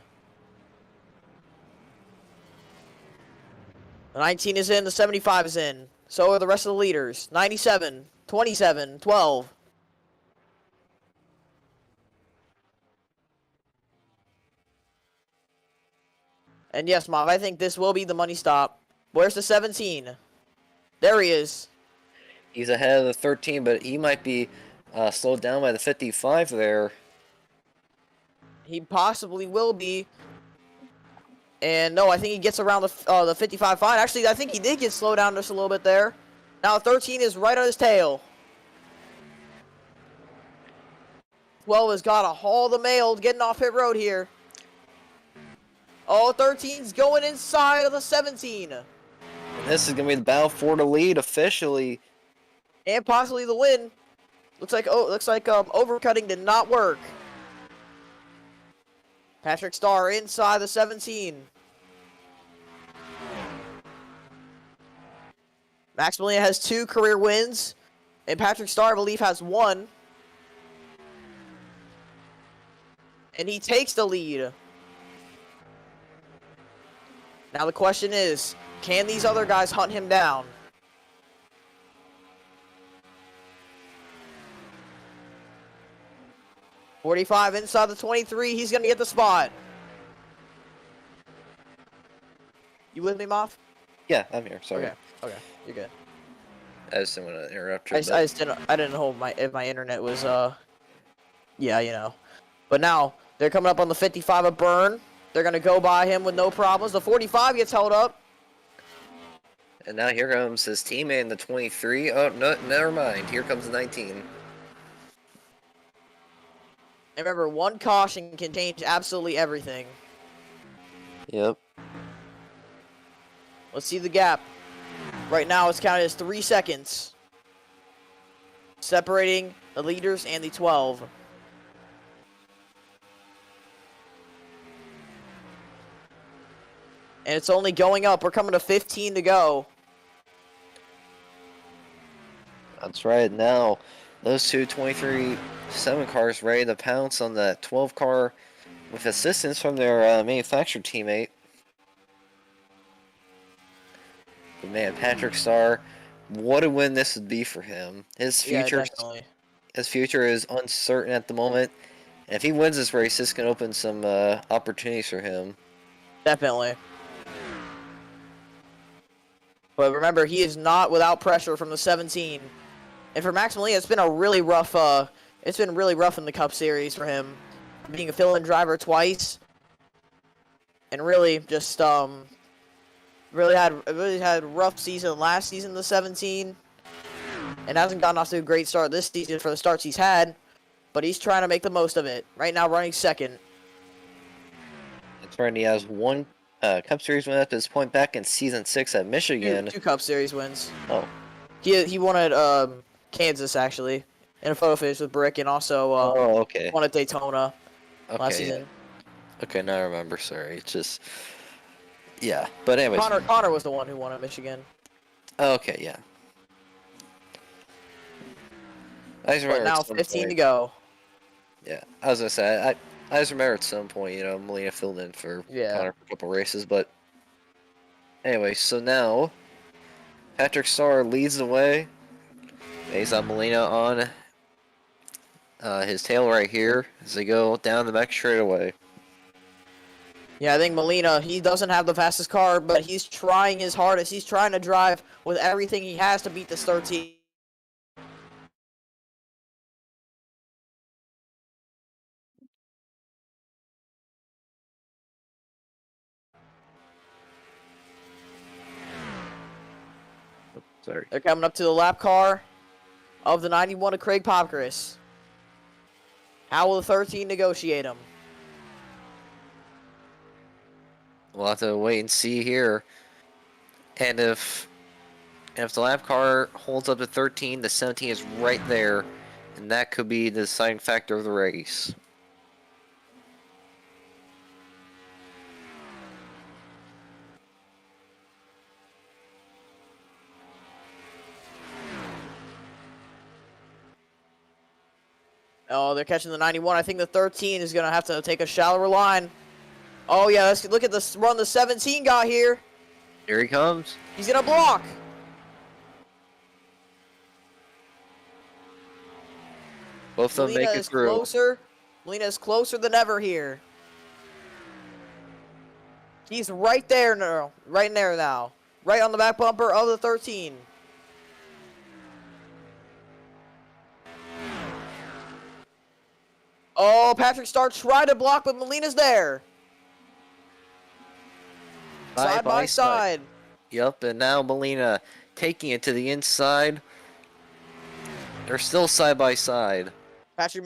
The 19 is in, the 75 is in. So are the rest of the leaders. 97, 27, 12. And yes, Mom, I think this will be the money stop. Where's the 17? There he is. He's ahead of the 13, but he might be slowed down by the 55 there. He possibly will be. And no, I think he gets around the 55 fine. Actually, I think he did get slowed down just a little bit there. Now 13 is right on his tail. 12 has got to haul the mail getting off pit road here. Oh, 13's going inside of the 17. And this is going to be the battle for the lead officially. And possibly the win. Looks like overcutting did not work. Patrick Starr inside the 17. Max Molina has 2 career wins. And Patrick Starr, I believe, has 1. And he takes the lead. Now the question is, can these other guys hunt him down? .45 inside the 23. He's going to get the spot. You with me, Moff? Yeah, I'm here. Sorry. Okay. You're good. I just didn't want to interrupt you. I didn't know if my internet was, yeah, you know. But now, they're coming up on the 55 of Burn. They're going to go by him with no problems. The 45 gets held up. And now here comes his teammate in the 23. Oh, no, never mind. Here comes the 19. And remember, one caution can change absolutely everything. Yep. Let's see the gap. Right now, it's counted as 3 seconds. Separating the leaders and the 12. And it's only going up. We're coming to 15 to go. That's right. Now, those two 23-7 cars ready to pounce on that 12 car with assistance from their manufacturer teammate. But man, Patrick Starr, what a win this would be for him. Yeah, definitely. His future is uncertain at the moment. And if he wins this race, this can open some opportunities for him. Definitely. But remember, he is not without pressure from the 17. And for Max Molina, it's been a really rough. It's been really rough in the Cup Series for him, being a fill-in driver twice, and really just really had a rough season last season, the 17, and hasn't gotten off to a great start this season for the starts he's had. But he's trying to make the most of it. Right now, running second. That's right. He has one Cup Series win at this point back in Season 6 at Michigan. Two Cup Series wins. Oh. He won at Kansas, actually, in a photo finish with Brick, and also okay. won at Daytona last Okay. season. Okay, now I remember. Sorry, it's just yeah. But anyways, Connor was the one who won at Michigan. Okay, yeah. I just remember But now at some 15 point, to go. Yeah, I was gonna say I just remember at some point, you know, Molina filled in for Connor for a couple races, but anyway, so now Patrick Starr leads the way. He's got Molina on his tail right here as they go down the back straightaway. Yeah, I think Molina, he doesn't have the fastest car, but he's trying his hardest. He's trying to drive with everything he has to beat this 13. Sorry. They're coming up to the lap car of the 91 of Craig Popkris. How will the 13 negotiate him? We'll have to wait and see here. And if the lap car holds up to 13, the 17 is right there, and that could be the deciding factor of the race. Oh, they're catching the 91. I think the 13 is going to have to take a shallower line. Oh, yeah, let's look at this run the 17 got here. Here he comes. He's going to block. Both of them make it through. Closer. Molina is closer than ever here. He's right there now. Right there now. Right on the back bumper of the 13. Oh, Patrick Starr tried to block, but Molina's there. Side by side. Yep, and now Molina taking it to the inside. They're still side by side. Patrick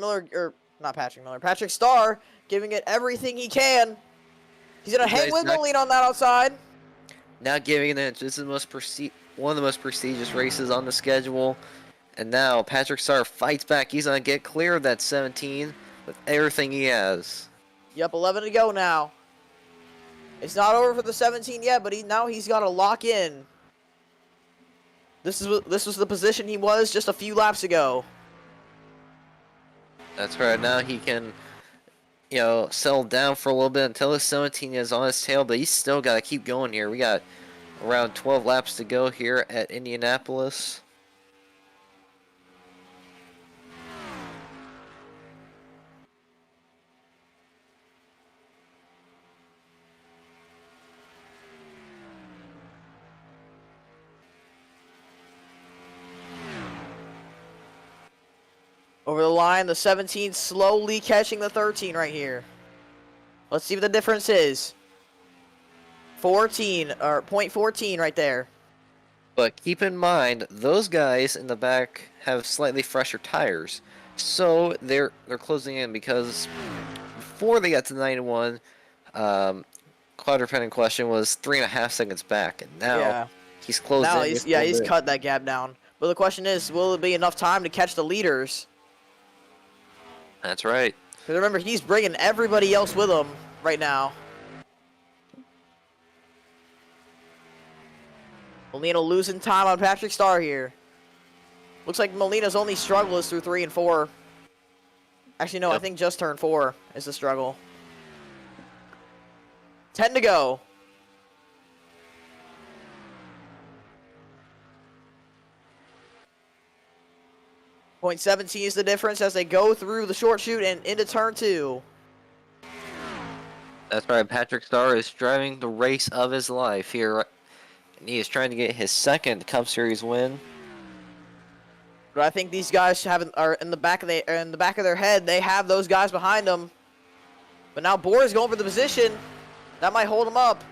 Starr giving it everything he can. He's gonna hang with Molina on that outside. Now giving it, this is one of the most prestigious races on the schedule. And now Patrick Starr fights back. He's gonna get clear of that 17 with everything he has. Yep, 11 to go now. It's not over for the 17 yet, but now he's got to lock in. This was the position he was just a few laps ago. That's right. Now he can, you know, settle down for a little bit until the 17 is on his tail, but he's still got to keep going here. We got around 12 laps to go here at Indianapolis. Over the line, the 17 slowly catching the 13 right here. Let's see what the difference is. 14, or 0.14 right there. But keep in mind, those guys in the back have slightly fresher tires. So they're closing in because before they got to 91, quadruped in question was 3.5 seconds back. And now he's closed in. He's cut that gap down. But the question is, will it be enough time to catch the leaders? That's right. Because remember, he's bringing everybody else with him right now. Molina losing time on Patrick Starr here. Looks like Molina's only struggle is through 3 and 4. Actually, no, I think just turn 4 is the struggle. 10 to go. .17 is the difference as they go through the short chute and into turn 2. That's right. Patrick Starr is driving the race of his life here, and he is trying to get his second Cup Series win. But I think these guys are in the back of their head. They have those guys behind them. But now Bohr is going for the position. That might hold him up.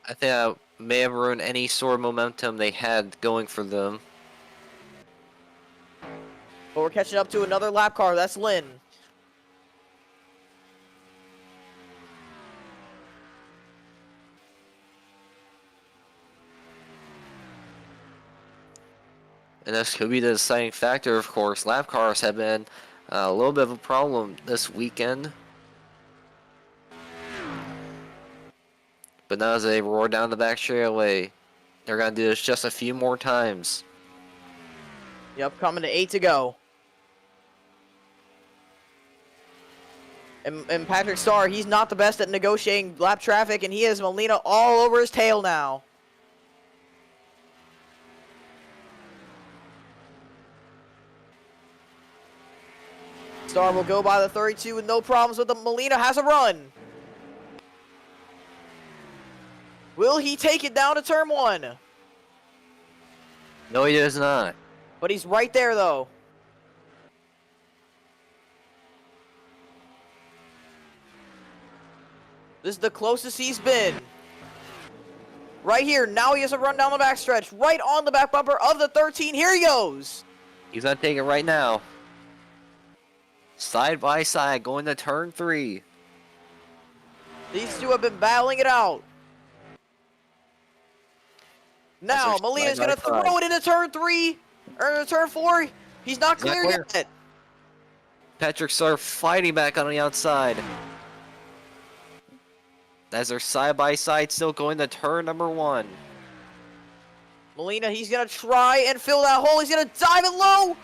I think that may have ruined any sort of momentum they had going for them. But we're catching up to another lap car. That's Lynn. And this could be the deciding factor, of course. Lap cars have been a little bit of a problem this weekend. But now as they roar down the back straightaway, they're going to do this just a few more times. Yep, coming to 8 to go. And Patrick Starr, he's not the best at negotiating lap traffic, and he has Molina all over his tail now. Starr will go by the 32 with no problems with him. Molina has a run. Will he take it down to turn 1? No, he does not. But he's right there, though. This is the closest he's been. Right here. Now he has a run down the backstretch. Right on the back bumper of the 13. Here he goes. He's going to take it right now. Side by side, going to turn 3. These two have been battling it out. Now, Molina's going to throw it into turn 3. Or into turn 4. He's not clear yet. Patrick Starr fighting back on the outside. As they're side by side, still going to turn number 1. Molina, he's going to try and fill that hole. He's going to dive it low.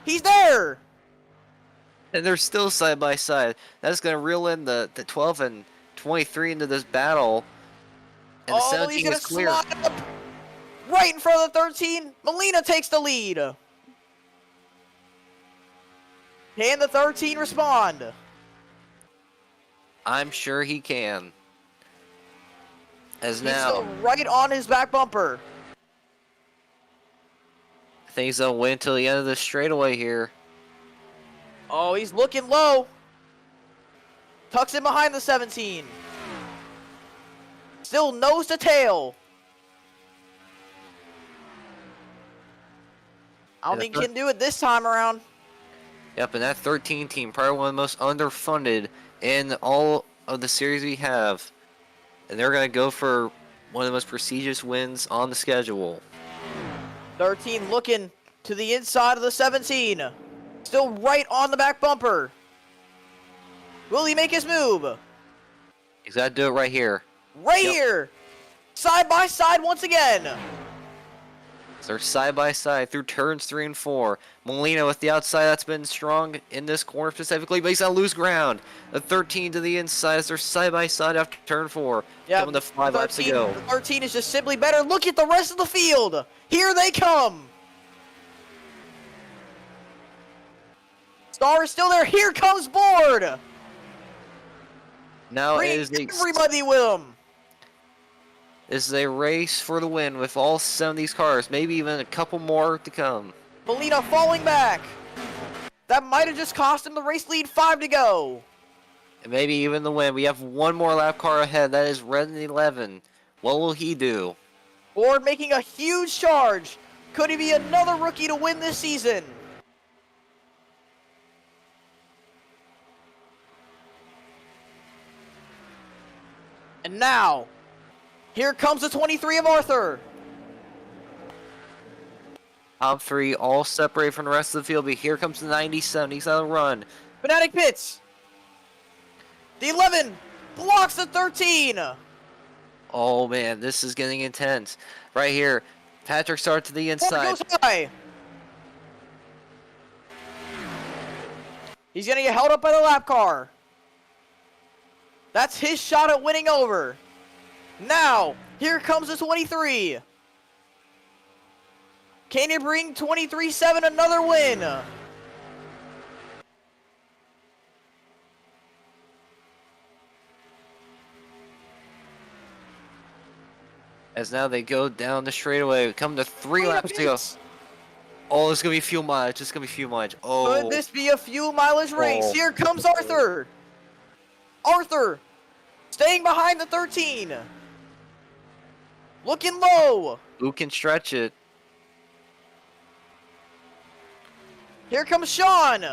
He's there. And they're still side by side. That's going to reel in the 12 and 23 into this battle. And the 17 is clear. Slide up right in front of the 13. Molina takes the lead. Can the 13 respond? I'm sure he can. As He's now, still right on his back bumper. I think he's going to win till the end of the straightaway here. Oh, he's looking low. Tucks in behind the 17. Still nose to tail. I don't think he can do it this time around. Yep, and that 13 team, probably one of the most underfunded in all of the series we have. And they're going to go for one of the most prestigious wins on the schedule. 13 looking to the inside of the 17. Still right on the back bumper. Will he make his move? He's got to do it right here. Right here. Side by side once again. They're side by side through turns 3 and 4. Molina with the outside, that's been strong in this corner specifically, but he's going to lose ground. The 13 to the inside as they're side by side after turn 4. Yeah, coming to 5 laps to go. The 13 is just simply better. Look at the rest of the field. Here they come. Star is still there. Here comes Board. Now Bring is everybody with him. This is a race for the win with all 7 of these cars, maybe even a couple more to come. Molina falling back. That might have just cost him the race lead. 5 to go. And maybe even the win. We have one more lap car ahead. That is Red in 11. What will he do? Board making a huge charge. Could he be another rookie to win this season? And now, here comes the 23 of Arthur. Top 3 all separate from the rest of the field, but here comes the 97. He's on a run. Fanatic pits. The 11 blocks the 13. Oh man, this is getting intense. Right here, Patrick Starr to the inside. Goes high. He's gonna get held up by the lap car. That's his shot at winning over. Now, here comes the 23. Can he bring 23-7 another win? As now they go down the straightaway, come to 3 Wait a laps to go. minute. Oh, it's gonna be fuel mileage. It's gonna be fuel mileage. Oh, Could this be a fuel mileage race? Oh. Here comes Arthur. Arthur, staying behind the 13. Looking low. who can stretch it? Here comes Sean.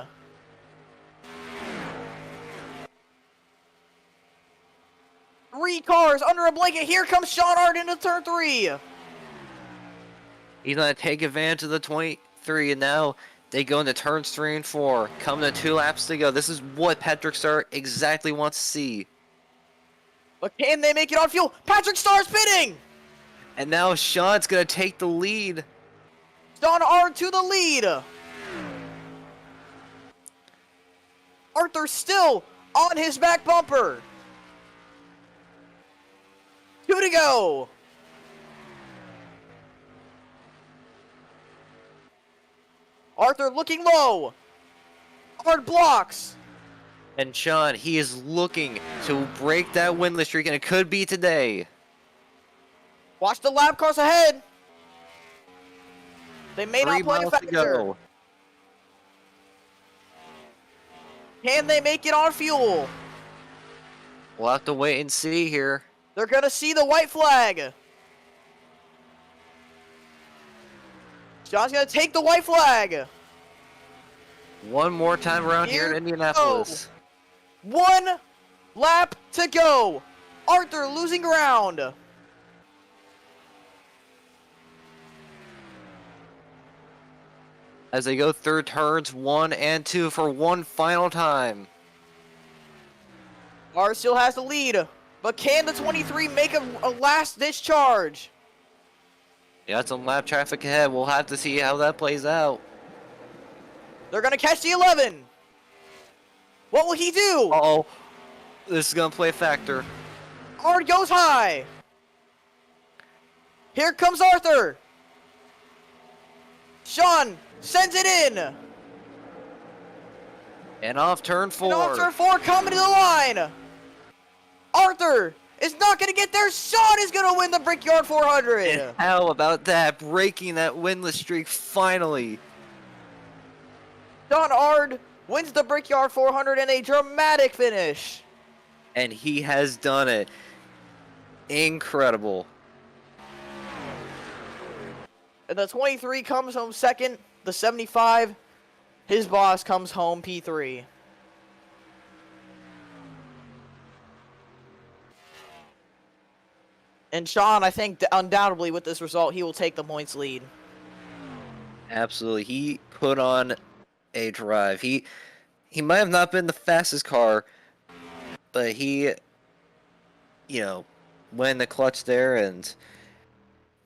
Three cars under a blanket. Here comes Sean Art into turn 3. He's gonna take advantage of the 23, and now they go into turns 3 and 4. Coming to 2 laps to go. This is what Patrick Starr exactly wants to see. But can they make it on fuel? Patrick Starr's pitting. And now Sean's gonna take the lead. Sean Art to the lead. Arthur still on his back bumper. 2 to go. Arthur looking low. Art blocks. And Sean, he is looking to break that winless streak, and it could be today. Watch the lap cars ahead. They may 3 not play a miles to factor. go. Can they make it on fuel? We'll have to wait and see here. They're gonna see the white flag. John's gonna take the white flag. One more time around here in Indianapolis. 1 lap to go. Arthur losing ground. As they go through turns 1 and 2 for one final time. Art still has the lead, but can the 23 make a last-ditch charge? You got some lap traffic ahead. We'll have to see how that plays out. They're gonna catch the 11. What will he do? Uh-oh. This is going to play a factor. Art goes high. Here comes Arthur. Sean sends it in. And off turn 4. And off turn 4 coming to the line. Arthur is not going to get there. Sean is going to win the Brickyard 400. And how about that? Breaking that winless streak finally. Sean Ard wins the Brickyard 400 in a dramatic finish. And he has done it. Incredible. And the 23 comes home second. The 75, his boss, comes home P3. And Sean, I think undoubtedly with this result, he will take the points lead. Absolutely. He put on a drive. He might have not been the fastest car, but he, went in the clutch there and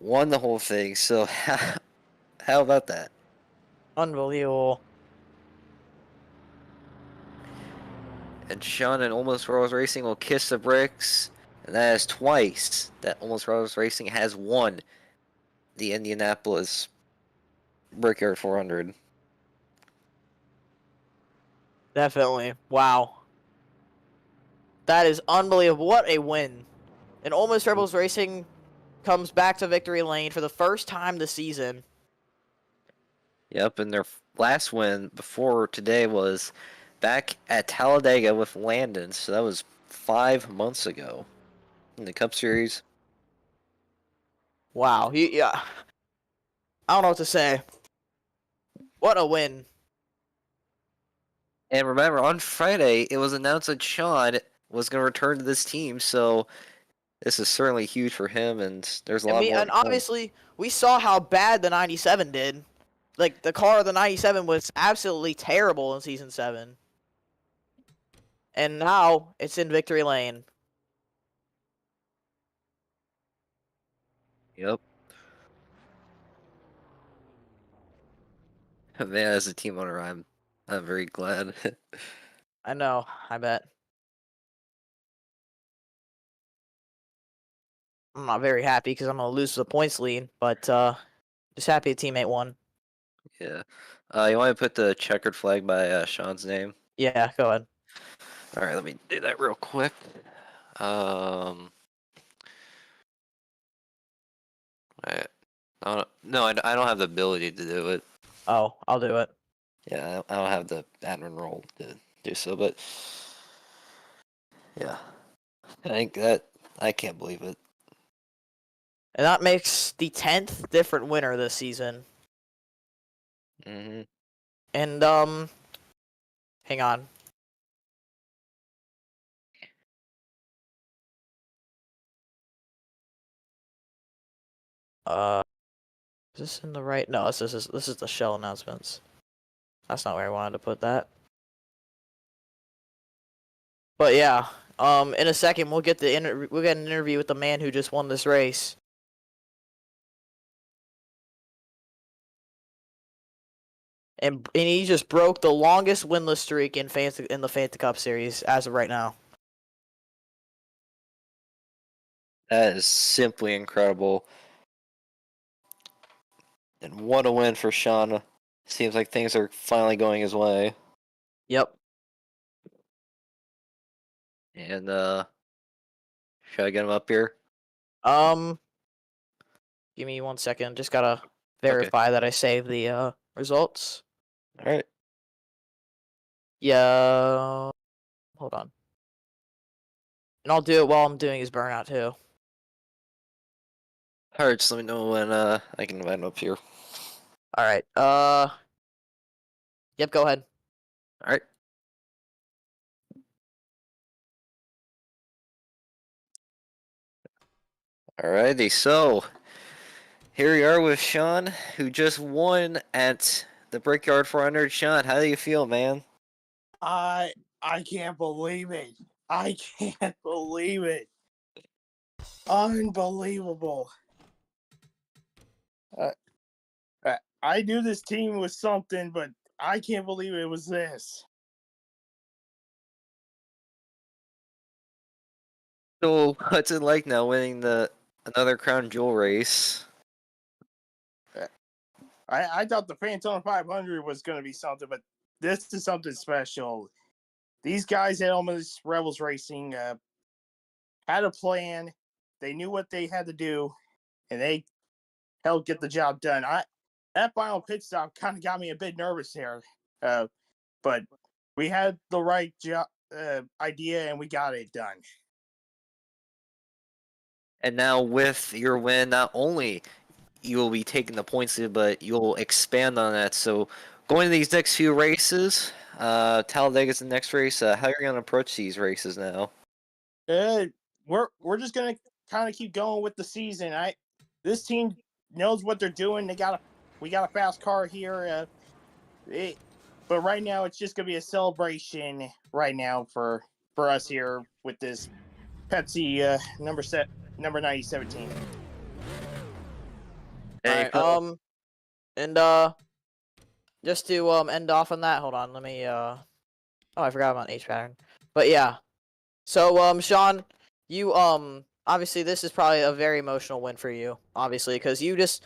won the whole thing. So how about that? Unbelievable. And Sean and Almost Rose Racing will kiss the bricks. And that is twice that Almost Rose Racing has won the Indianapolis Brickyard 400. Definitely. Wow. That is unbelievable. What a win. And Almost Rebels Racing comes back to victory lane for the first time this season. Yep, and their last win before today was back at Talladega with Landon. So that was 5 months ago in the Cup Series. Wow. Yeah. I don't know what to say. What a win. And remember, on Friday, it was announced that Sean was going to return to this team, so this is certainly huge for him, and there's a lot more. And obviously, we saw how bad the 97 did. Like, the car of the 97 was absolutely terrible in Season 7. And now, it's in victory lane. Yep. Man, as a team owner, I'm very glad. I know, I bet. I'm not very happy because I'm gonna lose the points lead. But just happy a teammate won. Yeah. You want to put the checkered flag by Sean's name? Yeah, go ahead. All right, let me do that real quick. No, I don't have the ability to do it. Oh, I'll do it. Yeah, I don't have the admin role to do so, but yeah, I think that I can't believe it. And that makes the 10th different winner this season. Mm-hmm. And hang on. Is this in the right? No, this is the shell announcements. That's not where I wanted to put that. But yeah, in a second we'll get an interview with the man who just won this race. And he just broke the longest winless streak in the Fanta Cup series as of right now. That is simply incredible. And what a win for Sean. Seems like things are finally going his way. Yep. And should I get him up here? Give me 1 second. Just gotta verify that I saved the results. All right. Yeah. Hold on. And I'll do it while I'm doing his burnout too. All right, just let me know when I can invite him up here. All right. Yep. Go ahead. All right. Alrighty, so here we are with Sean, who just won at the Brickyard 400. Sean, how do you feel, man? I can't believe it. I can't believe it. Unbelievable. I knew this team was something, but I can't believe it was this. So, what's it like now winning another crown jewel race? I thought the Phantom 500 was going to be something, but this is something special. These guys at Almost Rebels Racing had a plan. They knew what they had to do, and they helped get the job done. That final pit stop kind of got me a bit nervous here, but we had the right idea, and we got it done. And now with your win, not only you will be taking the points lead, but you'll expand on that. So going to these next few races, Talladega's the next race. How are you going to approach these races now? We're just gonna kind of keep going with the season. This team knows what they're doing. We got a fast car here. But right now it's just gonna be a celebration right now for us here with this Pepsi number 9017. Hey, Alright, and just to end off on that, hold on, let me oh, I forgot about H pattern. But yeah. So Sean, you obviously this is probably a very emotional win for you, obviously, because you just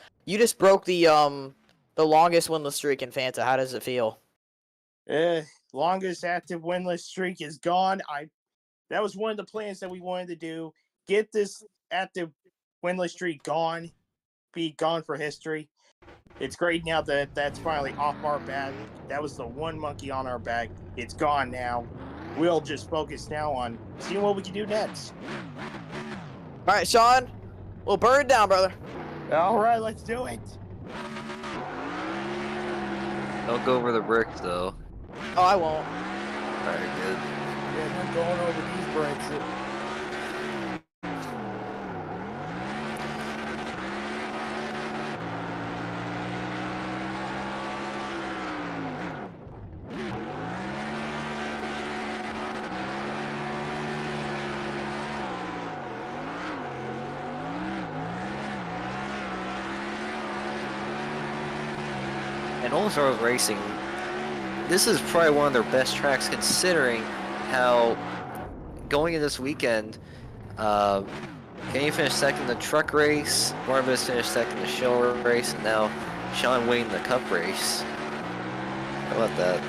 broke the longest winless streak in Fanta. How does it feel? Longest active winless streak is gone. That was one of the plans that we wanted to do. Get this active winless streak gone. Be gone for history. It's great now that that's finally off our back. That was the one monkey on our back. It's gone now. We'll just focus now on seeing what we can do next. All right, Sean, we'll burn it down, brother. All right, let's do it. don't go over the bricks, though. Oh, I won't. All right, good. Yeah, I'm going over these bricks. And Almost Rebels Racing, this is probably one of their best tracks, considering how going in this weekend, Kenny finished second in the truck race. Barnabas finished second in the show race, and now Sean winning the cup race. How about that?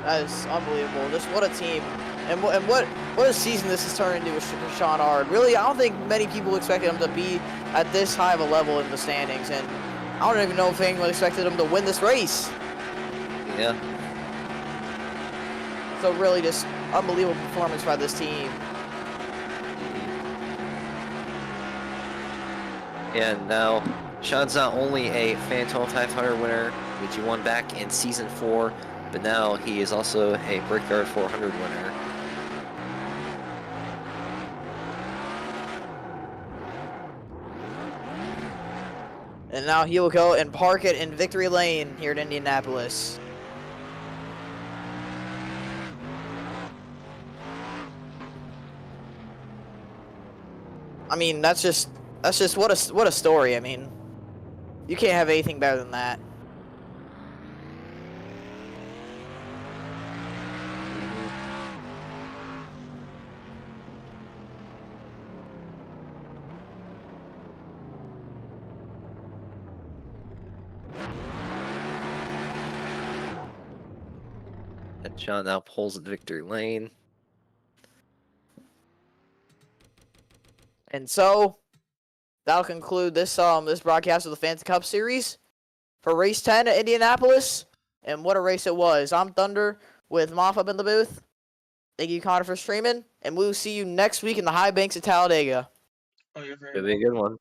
That is unbelievable. Just what a team. And what a season this has turned into for Sean Ard. Really, I don't think many people expected him to be at this high of a level in the standings. And I don't even know if anyone expected him to win this race. Yeah. So really just unbelievable performance by this team. And now, Sean's not only a Phantom 500 winner, which he won back in Season 4, but now he is also a Brickyard 400 winner. And now he will go and park it in Victory Lane here in Indianapolis. I mean, that's just what a story. I mean, you can't have anything better than that. And Sean now pulls at Victory Lane. And so that'll conclude this this broadcast of the Phantom Cup Series for Race 10 at Indianapolis. And what a race it was. I'm Thunder with Moff up in the booth. Thank you, Connor, for streaming. And we'll see you next week in the high banks of Talladega. Oh, you're very It'll be a good one.